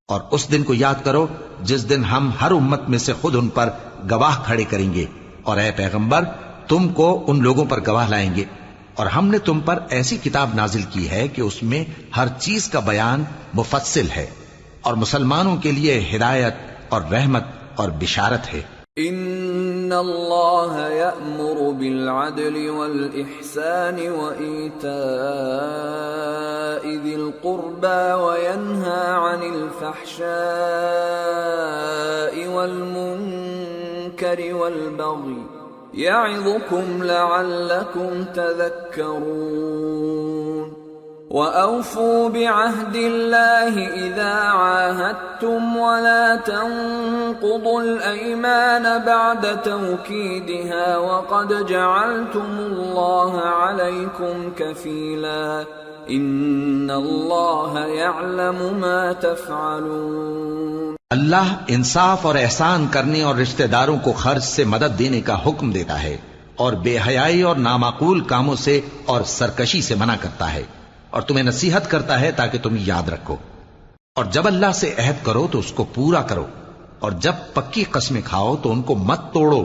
اور اس دن کو یاد کرو جس دن ہم ہر امت میں سے خود ان پر گواہ کھڑے کریں گے، اور اے پیغمبر تم کو ان لوگوں پر گواہ لائیں گے، اور ہم نے تم پر ایسی کتاب نازل کی ہے کہ اس میں ہر چیز کا بیان مفصل ہے، اور مسلمانوں کے لیے ہدایت اور رحمت اور بشارت ہے۔ ان اللہ یأمر بالعدل والإحسان وإیتاء ذی القربى وینہى عن الفحشاء والمنکر والبغی یعظکم لعلکم تذکرون۔ وَأَوْفُوا بِعَهْدِ اللَّهِ إِذَا عَاهَدتُّمْ وَلَا تَنقُضُوا الْأَيْمَانَ بَعْدَ تَوْكِيدِهَا وَقَدْ جَعَلْتُمُ اللَّهَ عَلَيْكُمْ كَفِيلًا إِنَّ اللَّهَ يَعْلَمُ مَا تَفْعَلُونَ۔ اللہ انصاف اور احسان کرنے اور رشتہ داروں کو خرچ سے مدد دینے کا حکم دیتا ہے، اور بے حیائی اور نامعقول کاموں سے اور سرکشی سے منع کرتا ہے، اور تمہیں نصیحت کرتا ہے تاکہ تم یاد رکھو۔ اور جب اللہ سے عہد کرو تو اس کو پورا کرو، اور جب پکی قسمیں کھاؤ تو ان کو مت توڑو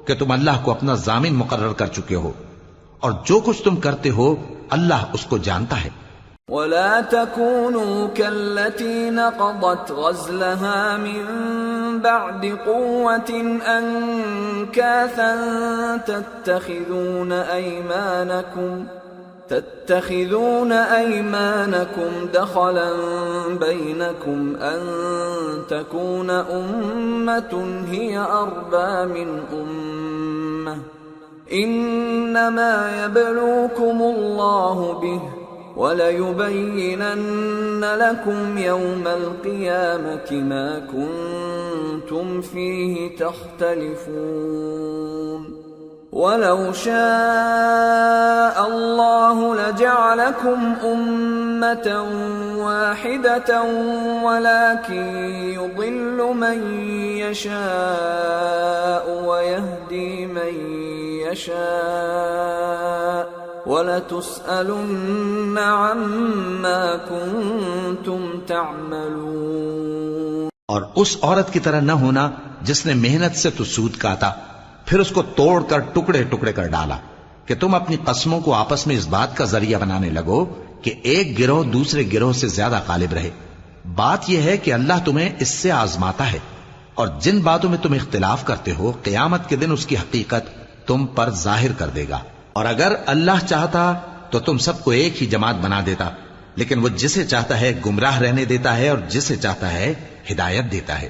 کہ تم اللہ کو اپنا ضامن مقرر کر چکے ہو، اور جو کچھ تم کرتے ہو اللہ اس کو جانتا ہے۔ وَلَا تَكُونُوا كَالَّتِي نَقَضَتْ غَزْلَهَا مِن بَعْدِ قُوَّةٍ أَنكَاثًا تَتَّخِذُونَ أَيْمَانَكُمْ دَخَلًا بَيْنَكُمْ أَن تَكُونَ أُمَّةٌ هِيَ أَرْبَى مِنْ أُمَّةٍ إِنَّمَا يَبْلُوكُمُ اللَّهُ بِهِ وَلَيُبَيِّنَنَّ لَكُمْ يَوْمَ الْقِيَامَةِ مَا كُنتُمْ فِيهِ تَخْتَلِفُونَ۔ وَلَوْ شَاءَ اللَّهُ لَجَعَلَكُمْ أُمَّةً وَاحِدَةً وَلَكِنْ يُضِلُّ مَنْ يَشَاءُ وَيَهْدِي مَنْ يَشَاءُ وَلَتُسْأَلُنَّ عَمَّا كُنْتُمْ تَعْمَلُونَ۔ اور اس عورت کی طرح نہ ہونا جس نے محنت سے تو سود کاتا پھر اس کو توڑ کر ٹکڑے ٹکڑے کر ڈالا، کہ تم اپنی قسموں کو آپس میں اس بات کا ذریعہ بنانے لگو کہ ایک گروہ دوسرے گروہ سے زیادہ غالب رہے۔ بات یہ ہے کہ اللہ تمہیں اس سے آزماتا ہے، اور جن باتوں میں تم اختلاف کرتے ہو قیامت کے دن اس کی حقیقت تم پر ظاہر کر دے گا۔ اور اگر اللہ چاہتا تو تم سب کو ایک ہی جماعت بنا دیتا، لیکن وہ جسے چاہتا ہے گمراہ رہنے دیتا ہے اور جسے چاہتا ہے ہدایت دیتا ہے۔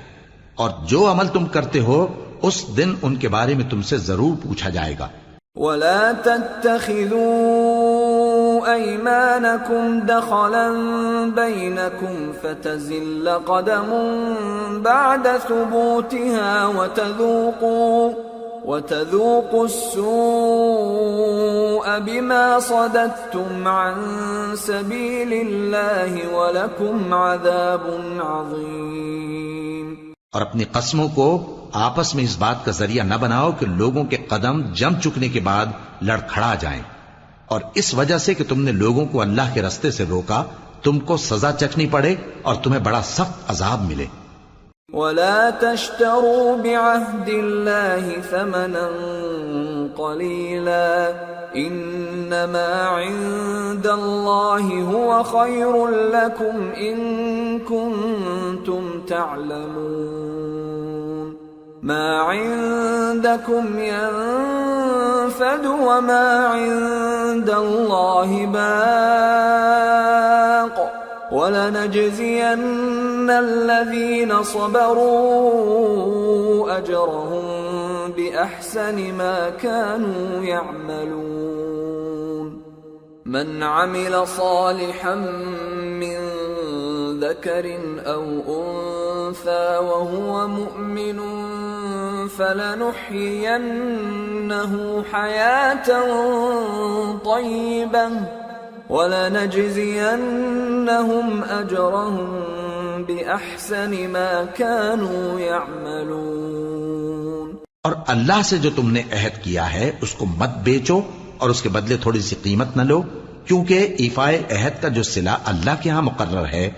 اور جو عمل تم کرتے ہو اس دن ان کے بارے میں تم سے ضرور پوچھا جائے گا۔ ولا تتخذوا أيمانكم دخلا بينكم فتزل قدم بعد ثبوتها وتذوقوا السوء بما صددتم عن سبيل الله ولكم عذاب عظيم۔ اور اپنی قسموں کو آپس میں اس بات کا ذریعہ نہ بناؤ کہ لوگوں کے قدم جم چکنے کے بعد لڑکھڑا جائیں، اور اس وجہ سے کہ تم نے لوگوں کو اللہ کے رستے سے روکا تم کو سزا چکھنی پڑے اور تمہیں بڑا سخت عذاب ملے۔ ولا تشتروا بعهد الله ثمنا قليلا انما عند الله هو خير لكم ان كنتم تعلمون ما عندكم ينفد وما عند الله باق وَلَنَجْزِيَنَّ الَّذِينَ صَبَرُوا أَجْرَهُمْ بِأَحْسَنِ مَا كَانُوا يَعْمَلُونَ مَنْ عَمِلَ صَالِحًا مِّن ذَكَرٍ أَوْ أُنثَى وَهُوَ مُؤْمِنٌ فَلَنُحْيِيَنَّهُ حَيَاةً طَيِّبَةً وَلَنَجْزِيَنَّهُمْ أَجْرَهُمْ بِأَحْسَنِ مَا كَانُوا يَعْمَلُونَ۔ اور اللہ سے جو تم نے عہد کیا ہے اس کو مت بیچو اور اس کے بدلے تھوڑی سی قیمت نہ لو، کیونکہ ایفائے عہد کا جو صلہ اللہ کے ہاں مقرر ہے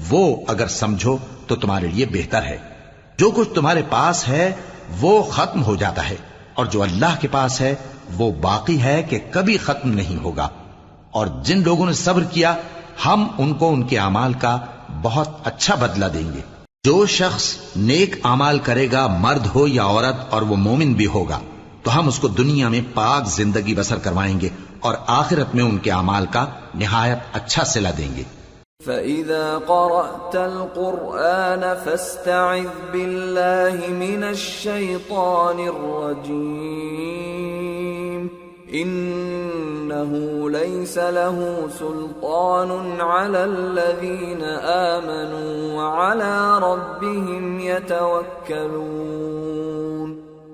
وہ اگر سمجھو تو تمہارے لیے بہتر ہے۔ جو کچھ تمہارے پاس ہے وہ ختم ہو جاتا ہے، اور جو اللہ کے پاس ہے وہ باقی ہے کہ کبھی ختم نہیں ہوگا۔ اور جن لوگوں نے صبر کیا ہم ان کو ان کے اعمال کا بہت اچھا بدلہ دیں گے۔ جو شخص نیک اعمال کرے گا مرد ہو یا عورت اور وہ مومن بھی ہوگا تو ہم اس کو دنیا میں پاک زندگی بسر کروائیں گے اور آخرت میں ان کے اعمال کا نہایت اچھا صلہ دیں گے۔ فَإِذَا قَرَأْتَ الْقُرْآنَ فَاسْتَعِذْ بِاللَّهِ مِنَ الشَّيْطَانِ الرَّجِيمِ إِنَّهُ لَيْسَ لَهُ سُلْطَانٌ عَلَى الَّذِينَ آمَنُوا وَعَلَى رَبِّهِمْ يَتَوَكَّلُونَ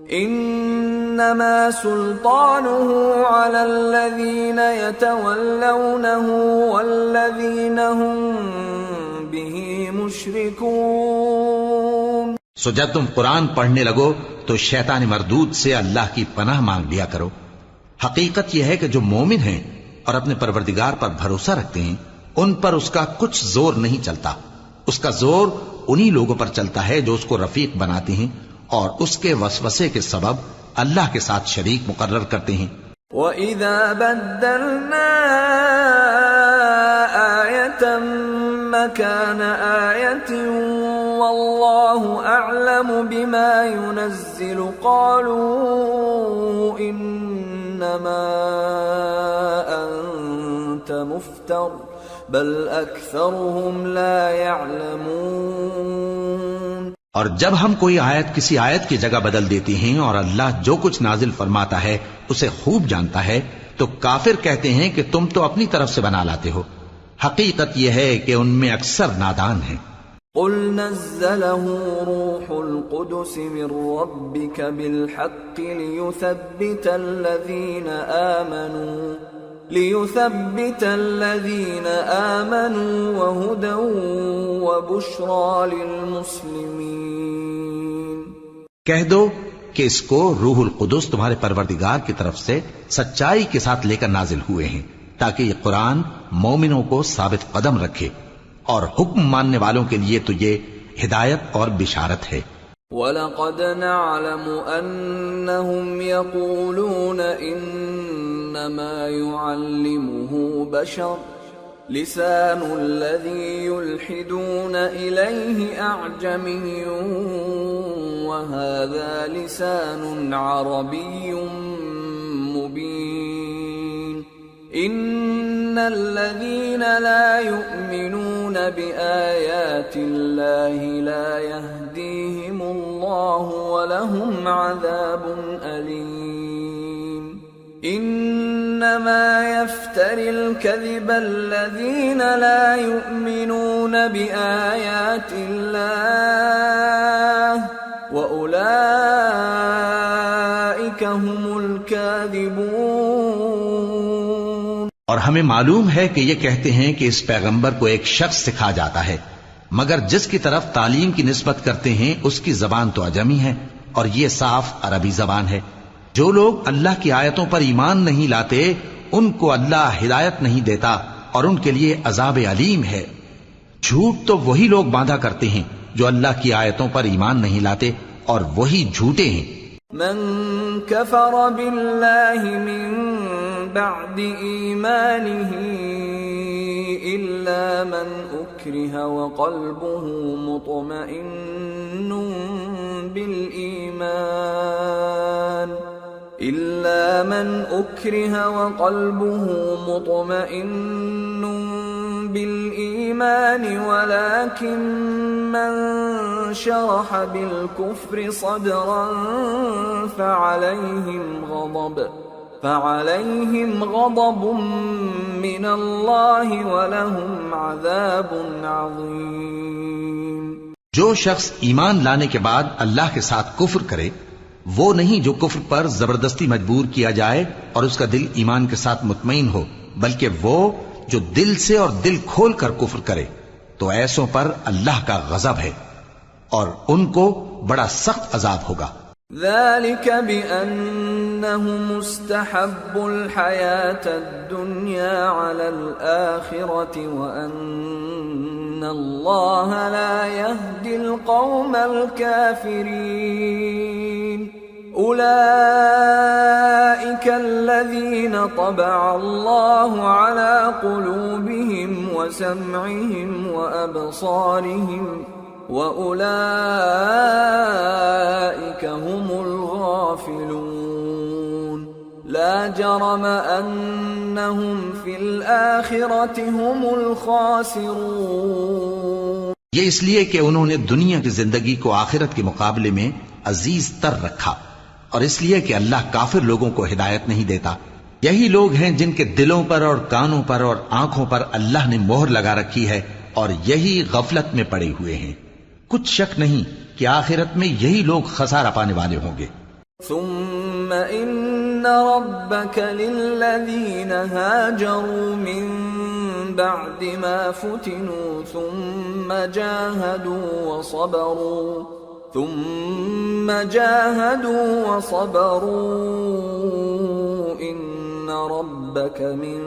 إِنَّمَا سُلْطَانُهُ عَلَى الَّذِينَ يَتَوَلَّوْنَهُ وَالَّذِينَ هُمْ بِهِ مُشْرِكُونَ۔ سو جب تم قرآن پڑھنے لگو تو شیطان مردود سے اللہ کی پناہ مانگ لیا کرو۔ حقیقت یہ ہے کہ جو مومن ہیں اور اپنے پروردگار پر بھروسہ رکھتے ہیں ان پر اس کا کچھ زور نہیں چلتا، اس کا زور انہی لوگوں پر چلتا ہے جو اس کو رفیق بناتے ہیں اور اس کے وسوسے کے سبب اللہ کے ساتھ شریک مقرر کرتے ہیں۔ وَإِذَا بَدَّلْنَا آيَةً مَكَانَ آيَةٍ وَاللَّهُ أَعْلَمُ بِمَا يُنَزِّلُ قَالُوا إِنَّمَا أَنْتَ مُفْتَرٍ بَلْ أَكْثَرُهُمْ لَا يَعْلَمُونَ۔ اور جب ہم کوئی آیت کسی آیت کی جگہ بدل دیتی ہیں اور اللہ جو کچھ نازل فرماتا ہے اسے خوب جانتا ہے تو کافر کہتے ہیں کہ تم تو اپنی طرف سے بنا لاتے ہو، حقیقت یہ ہے کہ ان میں اکثر نادان ہیں۔ قُلْ نَزَّلَهُ رُوحُ الْقُدُسِ مِنْ رَبِّكَ بِالْحَقِّ لِيُثَبِّتَ الَّذِينَ آمَنُوا وَهُدًى وَبُشْرَى لِلْمُسْلِمِينَ۔ کہہ دو کہ اس کو روح القدس تمہارے پروردگار کی طرف سے سچائی کے ساتھ لے کر نازل ہوئے ہیں تاکہ یہ قرآن مومنوں کو ثابت قدم رکھے، اور حکم ماننے والوں کے لیے تو یہ ہدایت اور بشارت ہے۔ وَلَقَدْ نَعْلَمُ أَنَّهُمْ يَقُولُونَ إِنَّمَا يُعَلِّمُهُ بَشَرٌ لِسَانُ الَّذِي يُلْحِدُونَ إِلَيْهِ أَعْجَمِيٌّ وَهَذَا لِسَانٌ عَرَبِيٌّ مُبِينٌ الذين لا يؤمنون بآيات الله لا يهديهم الله ولهم عذاب أليم إنما يفتري الكذب الذين لا يؤمنون بآيات الله وأولئك هم الكاذبون۔ اور ہمیں معلوم ہے کہ یہ کہتے ہیں کہ اس پیغمبر کو ایک شخص سکھا جاتا ہے، مگر جس کی طرف تعلیم کی نسبت کرتے ہیں اس کی زبان تو عجمی ہے اور یہ صاف عربی زبان ہے۔ جو لوگ اللہ کی آیتوں پر ایمان نہیں لاتے ان کو اللہ ہدایت نہیں دیتا اور ان کے لیے عذاب علیم ہے۔ جھوٹ تو وہی لوگ باندھا کرتے ہیں جو اللہ کی آیتوں پر ایمان نہیں لاتے اور وہی جھوٹے ہیں۔ من كفر بالله من بعد إيمانه إلا من أكره وقلبه مطمئن بالإيمان ولكن من شرح بالكفر صدرا فعليهم غضب من الله ولهم عذاب عظيم۔ جو شخص ایمان لانے کے بعد اللہ کے ساتھ کفر کرے وہ نہیں جو کفر پر زبردستی مجبور کیا جائے اور اس کا دل ایمان کے ساتھ مطمئن ہو، بلکہ وہ جو دل سے اور دل کھول کر کفر کرے، تو ایسوں پر اللہ کا غضب ہے اور ان کو بڑا سخت عذاب ہوگا۔ ذلك بأنهم استحبوا الحياة الدنيا على الآخرة وأن الله لا يهدي القوم الكافرين أولئك الذين طبع الله على قلوبهم وسمعهم وأبصارهم وَأُولَئِكَ هُمُ الْغَافِلُونَ لَا جَرَمَ أَنَّهُمْ فِي الْآخِرَةِ هُمُ الْخَاسِرُونَ۔ یہ اس لیے کہ انہوں نے دنیا کی زندگی کو آخرت کے مقابلے میں عزیز تر رکھا، اور اس لیے کہ اللہ کافر لوگوں کو ہدایت نہیں دیتا۔ یہی لوگ ہیں جن کے دلوں پر اور کانوں پر اور آنکھوں پر اللہ نے مہر لگا رکھی ہے، اور یہی غفلت میں پڑے ہوئے ہیں۔ کچھ شک نہیں کہ آخرت میں یہی لوگ خسارہ پانے والے ہوں گے۔ ثم ان ربك للذين هاجروا من بعد ما فتنوا ثم جاهدوا وصبروا ان ربك من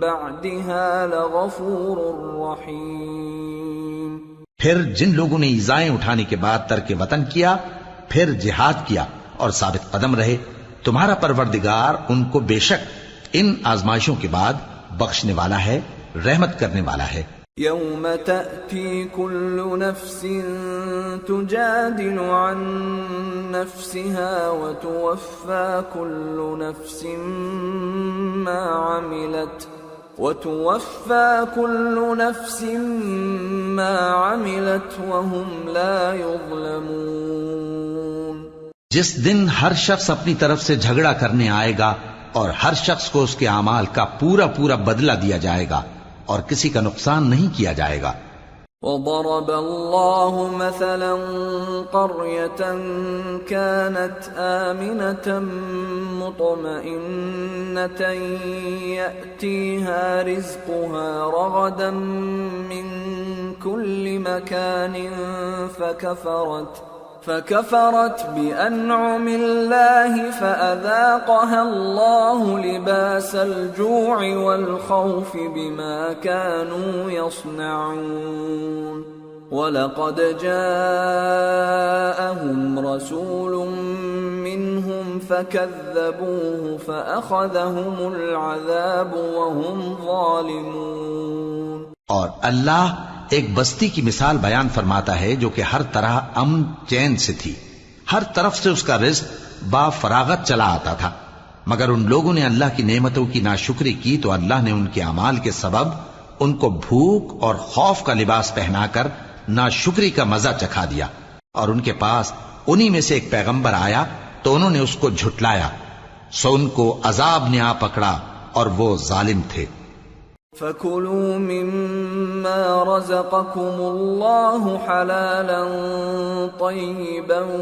بعدها لغفور رحيم۔ پھر جن لوگوں نے ایذائیں اٹھانے کے بعد ترک وطن کیا، پھر جہاد کیا اور ثابت قدم رہے، تمہارا پروردگار ان کو بے شک ان آزمائشوں کے بعد بخشنے والا ہے، رحمت کرنے والا ہے۔ یوم تأتی کل نفس تجادل عن نفسها وتوفى كل نفس ما عملت وهم لا يظلمون۔ جس دن ہر شخص اپنی طرف سے جھگڑا کرنے آئے گا اور ہر شخص کو اس کے اعمال کا پورا بدلہ دیا جائے گا اور کسی کا نقصان نہیں کیا جائے گا۔ وضرب الله مثلا قرية كانت آمنة مطمئنة يأتيها رزقها رغدا من كل مكان فكفرت بأنعم الله فأذاقها الله لباس الجوع والخوف بما كانوا يصنعون وَلَقَدْ جَاءَهُمْ رَسُولٌ مِّنْهُمْ فَكَذَّبُوهُ فَأَخَذَهُمُ الْعَذَابُ وَهُمْ ظَالِمُونَ۔ اور اللہ ایک بستی کی مثال بیان فرماتا ہے جو کہ ہر طرح امن چین سے تھی، ہر طرف سے اس کا رزق با فراغت چلا آتا تھا، مگر ان لوگوں نے اللہ کی نعمتوں کی ناشکری کی تو اللہ نے ان کے اعمال کے سبب ان کو بھوک اور خوف کا لباس پہنا کر ناشکری کا مزہ چکھا دیا، اور ان کے پاس انہی میں سے ایک پیغمبر آیا تو انہوں نے اس کو جھٹلایا، سو ان کو عذاب نے آ پکڑا اور وہ ظالم تھے۔ فَكُلُوا مِمَّا رَزَقَكُمُ اللَّهُ حَلَالًا طَيِّبًا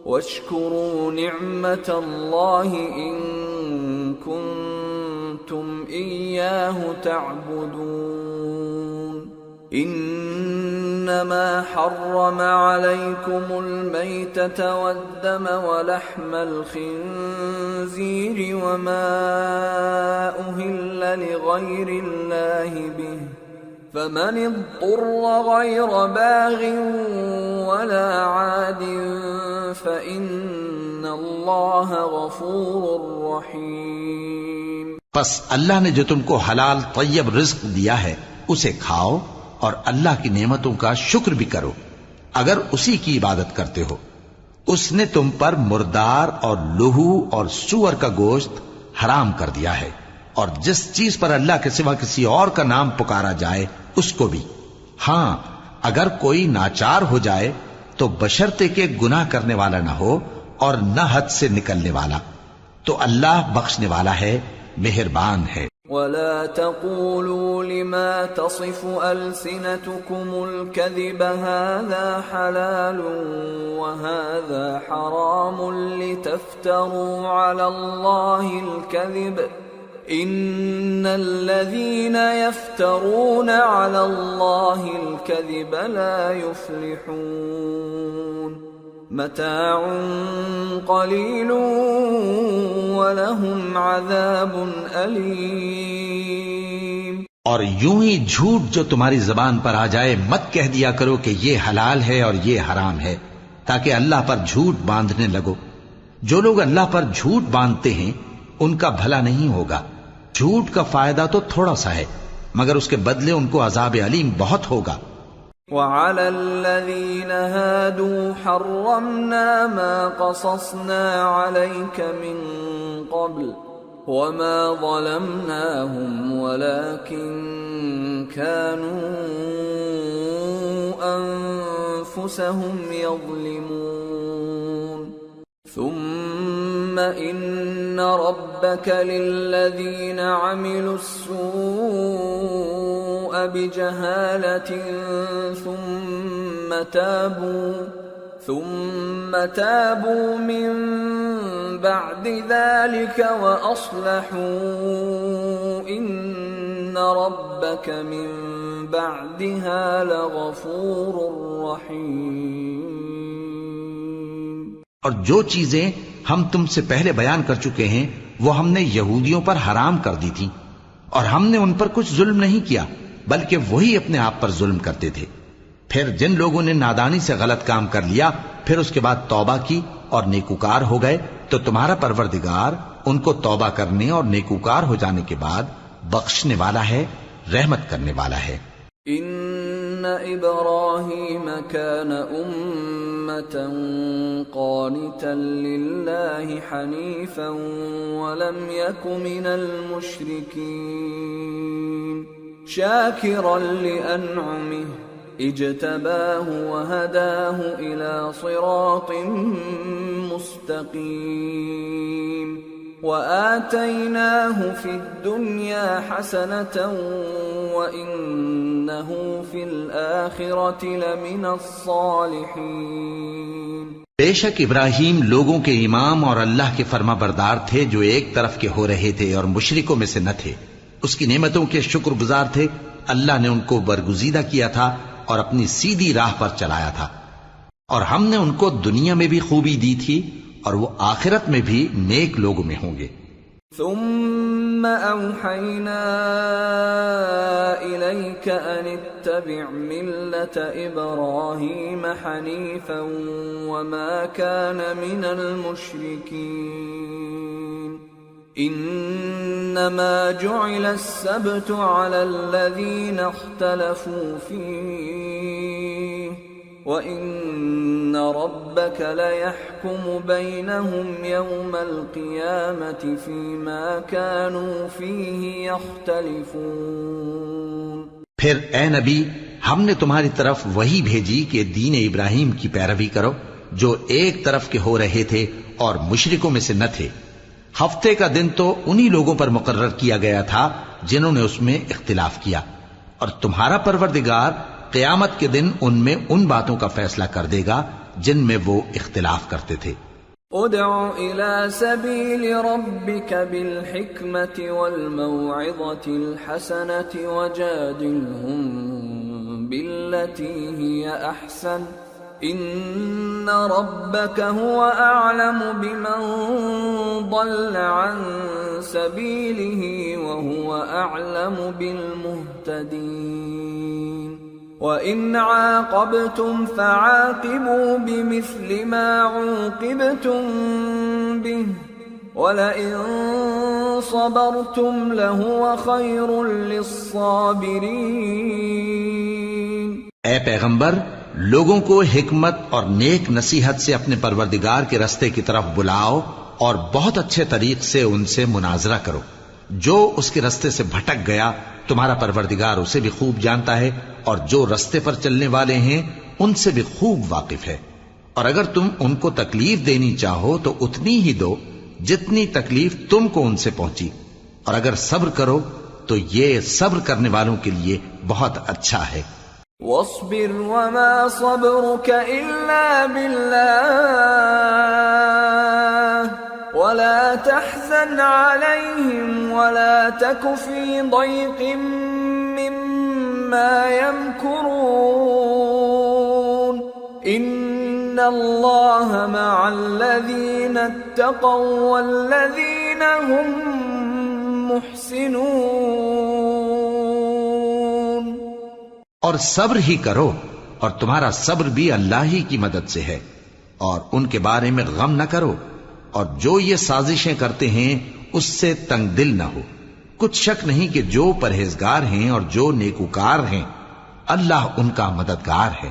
وَاشْكُرُوا نِعْمَةَ اللَّهِ إِن كُنتُمْ إِيَّاهُ تَعْبُدُونَ إِنَّمَا حَرَّمَ عَلَيْكُمُ الْمَيْتَةَ وَالدَّمَ وَلَحْمَ الْخِنزِيرِ وَمَا أُهِلَّ لِغَيْرِ اللَّهِ بِهِ فَمَنِ اضْطُرَّ غَيْرَ بَاغٍ وَلَا عَادٍ فَإِنَّ اللَّهَ غَفُورٌ رَحِيمٌ۔ پس اللہ نے جو تم کو حلال طیب رزق دیا ہے اسے کھاؤ اور اللہ کی نعمتوں کا شکر بھی کرو اگر اسی کی عبادت کرتے ہو۔ اس نے تم پر مردار اور لہو اور سور کا گوشت حرام کر دیا ہے، اور جس چیز پر اللہ کے سوا کسی اور کا نام پکارا جائے اس کو بھی۔ ہاں اگر کوئی ناچار ہو جائے تو بشرطے کہ گناہ کرنے والا نہ ہو اور نہ حد سے نکلنے والا، تو اللہ بخشنے والا ہے، مہربان ہے۔ وَلَا تَقُولُوا لِمَا تَصِفُ أَلْسِنَتُكُمُ الْكَذِبَ هَذَا حَلَالٌ وَهَذَا حَرَامٌ لِتَفْتَرُوا عَلَى اللَّهِ الْكَذِبَ إِنَّ الَّذِينَ يَفْتَرُونَ عَلَى اللَّهِ الْكَذِبَ لَا يُفْلِحُونَ متاع قلیل ولہم عذاب علیم۔ اور یوں ہی جھوٹ جو تمہاری زبان پر آ جائے مت کہہ دیا کرو کہ یہ حلال ہے اور یہ حرام ہے، تاکہ اللہ پر جھوٹ باندھنے لگو۔ جو لوگ اللہ پر جھوٹ باندھتے ہیں ان کا بھلا نہیں ہوگا۔ جھوٹ کا فائدہ تو تھوڑا سا ہے، مگر اس کے بدلے ان کو عذاب علیم بہت ہوگا۔ وَعَلَى الَّذِينَ هَادُوا حَرَّمْنَا مَا قَصَصْنَا عَلَيْكَ مِن قَبْلُ وَمَا ظَلَمْنَاهُمْ وَلَكِن كَانُوا أَنفُسَهُمْ يَظْلِمُونَ ثُمَّ إِنَّ رَبَّكَ لِلَّذِينَ عَمِلُوا السُّوءَ بِجَهَالَةٍ ثُمَّ تَابُوا مِن بَعْدِ ذَلِكَ وَأَصْلَحُوا إِنَّ رَبَّكَ مِن بَعْدِهَا لَغَفُورٌ رَّحِيمٌ۔ اور جو چیزیں ہم تم سے پہلے بیان کر چکے ہیں وہ ہم نے یہودیوں پر حرام کر دی تھی، اور ہم نے ان پر کچھ ظلم نہیں کیا بلکہ وہی اپنے آپ پر ظلم کرتے تھے۔ پھر جن لوگوں نے نادانی سے غلط کام کر لیا پھر اس کے بعد توبہ کی اور نیکوکار ہو گئے تو تمہارا پروردگار ان کو توبہ کرنے اور نیکوکار ہو جانے کے بعد بخشنے والا ہے، رحمت کرنے والا ہے۔ ان ابراہیم کان امة قانتا للہ حنیفا ولم یک من المشرکین شاکرا لانعمہ اجتباہ وہداہ الى صراط مستقیم وآتیناہ فی الدنیا حسنة وإنہ فی الآخرة لمن الصالحین۔ بے شک ابراہیم لوگوں کے امام اور اللہ کے فرما بردار تھے جو ایک طرف کے ہو رہے تھے اور مشرکوں میں سے نہ تھے۔ اس کی نعمتوں کے شکر گزار تھے۔ اللہ نے ان کو برگزیدہ کیا تھا اور اپنی سیدھی راہ پر چلایا تھا، اور ہم نے ان کو دنیا میں بھی خوبی دی تھی اور وہ آخرت میں بھی نیک لوگوں میں ہوں گے۔ ثم اوحینا الیک ان اتبع ملة ابراہیم حنیفا وما کان من المشرکین انما جعل السبت على الذین اختلفوا فیہ وَإِنَّ رَبَّكَ لَيَحْكُمُ بَيْنَهُمْ يَوْمَ الْقِيَامَةِ فِيمَا كَانُوا فِيهِ يَخْتَلِفُونَ۔ پھر اے نبی، ہم نے تمہاری طرف وہی بھیجی کہ دین ابراہیم کی پیروی کرو جو ایک طرف کے ہو رہے تھے اور مشرکوں میں سے نہ تھے۔ ہفتے کا دن تو انہی لوگوں پر مقرر کیا گیا تھا جنہوں نے اس میں اختلاف کیا، اور تمہارا پروردگار قیامت کے دن ان میں ان باتوں کا فیصلہ کر دے گا جن میں وہ اختلاف کرتے تھے۔ ادع الى سبيل ربك بالحكمة والموعظة الحسنة وجادلهم بالتي هي احسن ان ربك هو اعلم بمن ضل عن سبيله وهو اعلم بالمهتدين وَإِنْ عَاقَبْتُمْ فَعَاقِبُوا بِمِثْلِ مَا عُوقِبْتُمْ بِهِ وَلَئِنْ صَبَرْتُمْ لَهُوَ خَيْرٌ لِلصَّابِرِينَ۔ اے پیغمبر، لوگوں کو حکمت اور نیک نصیحت سے اپنے پروردگار کے رستے کی طرف بلاؤ اور بہت اچھے طریق سے ان سے مناظرہ کرو۔ جو اس کے رستے سے بھٹک گیا تمہارا پروردگار اسے بھی خوب جانتا ہے، اور جو رستے پر چلنے والے ہیں ان سے بھی خوب واقف ہے۔ اور اگر تم ان کو تکلیف دینی چاہو تو اتنی ہی دو جتنی تکلیف تم کو ان سے پہنچی، اور اگر صبر کرو تو یہ صبر کرنے والوں کے لیے بہت اچھا ہے۔ وَاصْبِرْ وَمَا صَبْرُكَ إِلَّا بِاللَّهِ وَلَا تَحْزَنْ عَلَيْهِمْ وَلَا تَكُ فِي ضَيْقٍ مِّمَّا يَمْكُرُونَ إِنَّ اللَّهَ مَعَ الَّذِينَ اتَّقَوْا وَالَّذِينَ هُمْ مُحْسِنُونَ۔ اور صبر ہی کرو، اور تمہارا صبر بھی اللہ ہی کی مدد سے ہے، اور ان کے بارے میں غم نہ کرو، اور جو یہ سازشیں کرتے ہیں اس سے تنگ دل نہ ہو۔ کچھ شک نہیں کہ جو پرہیزگار ہیں اور جو نیکوکار ہیں اللہ ان کا مددگار ہے۔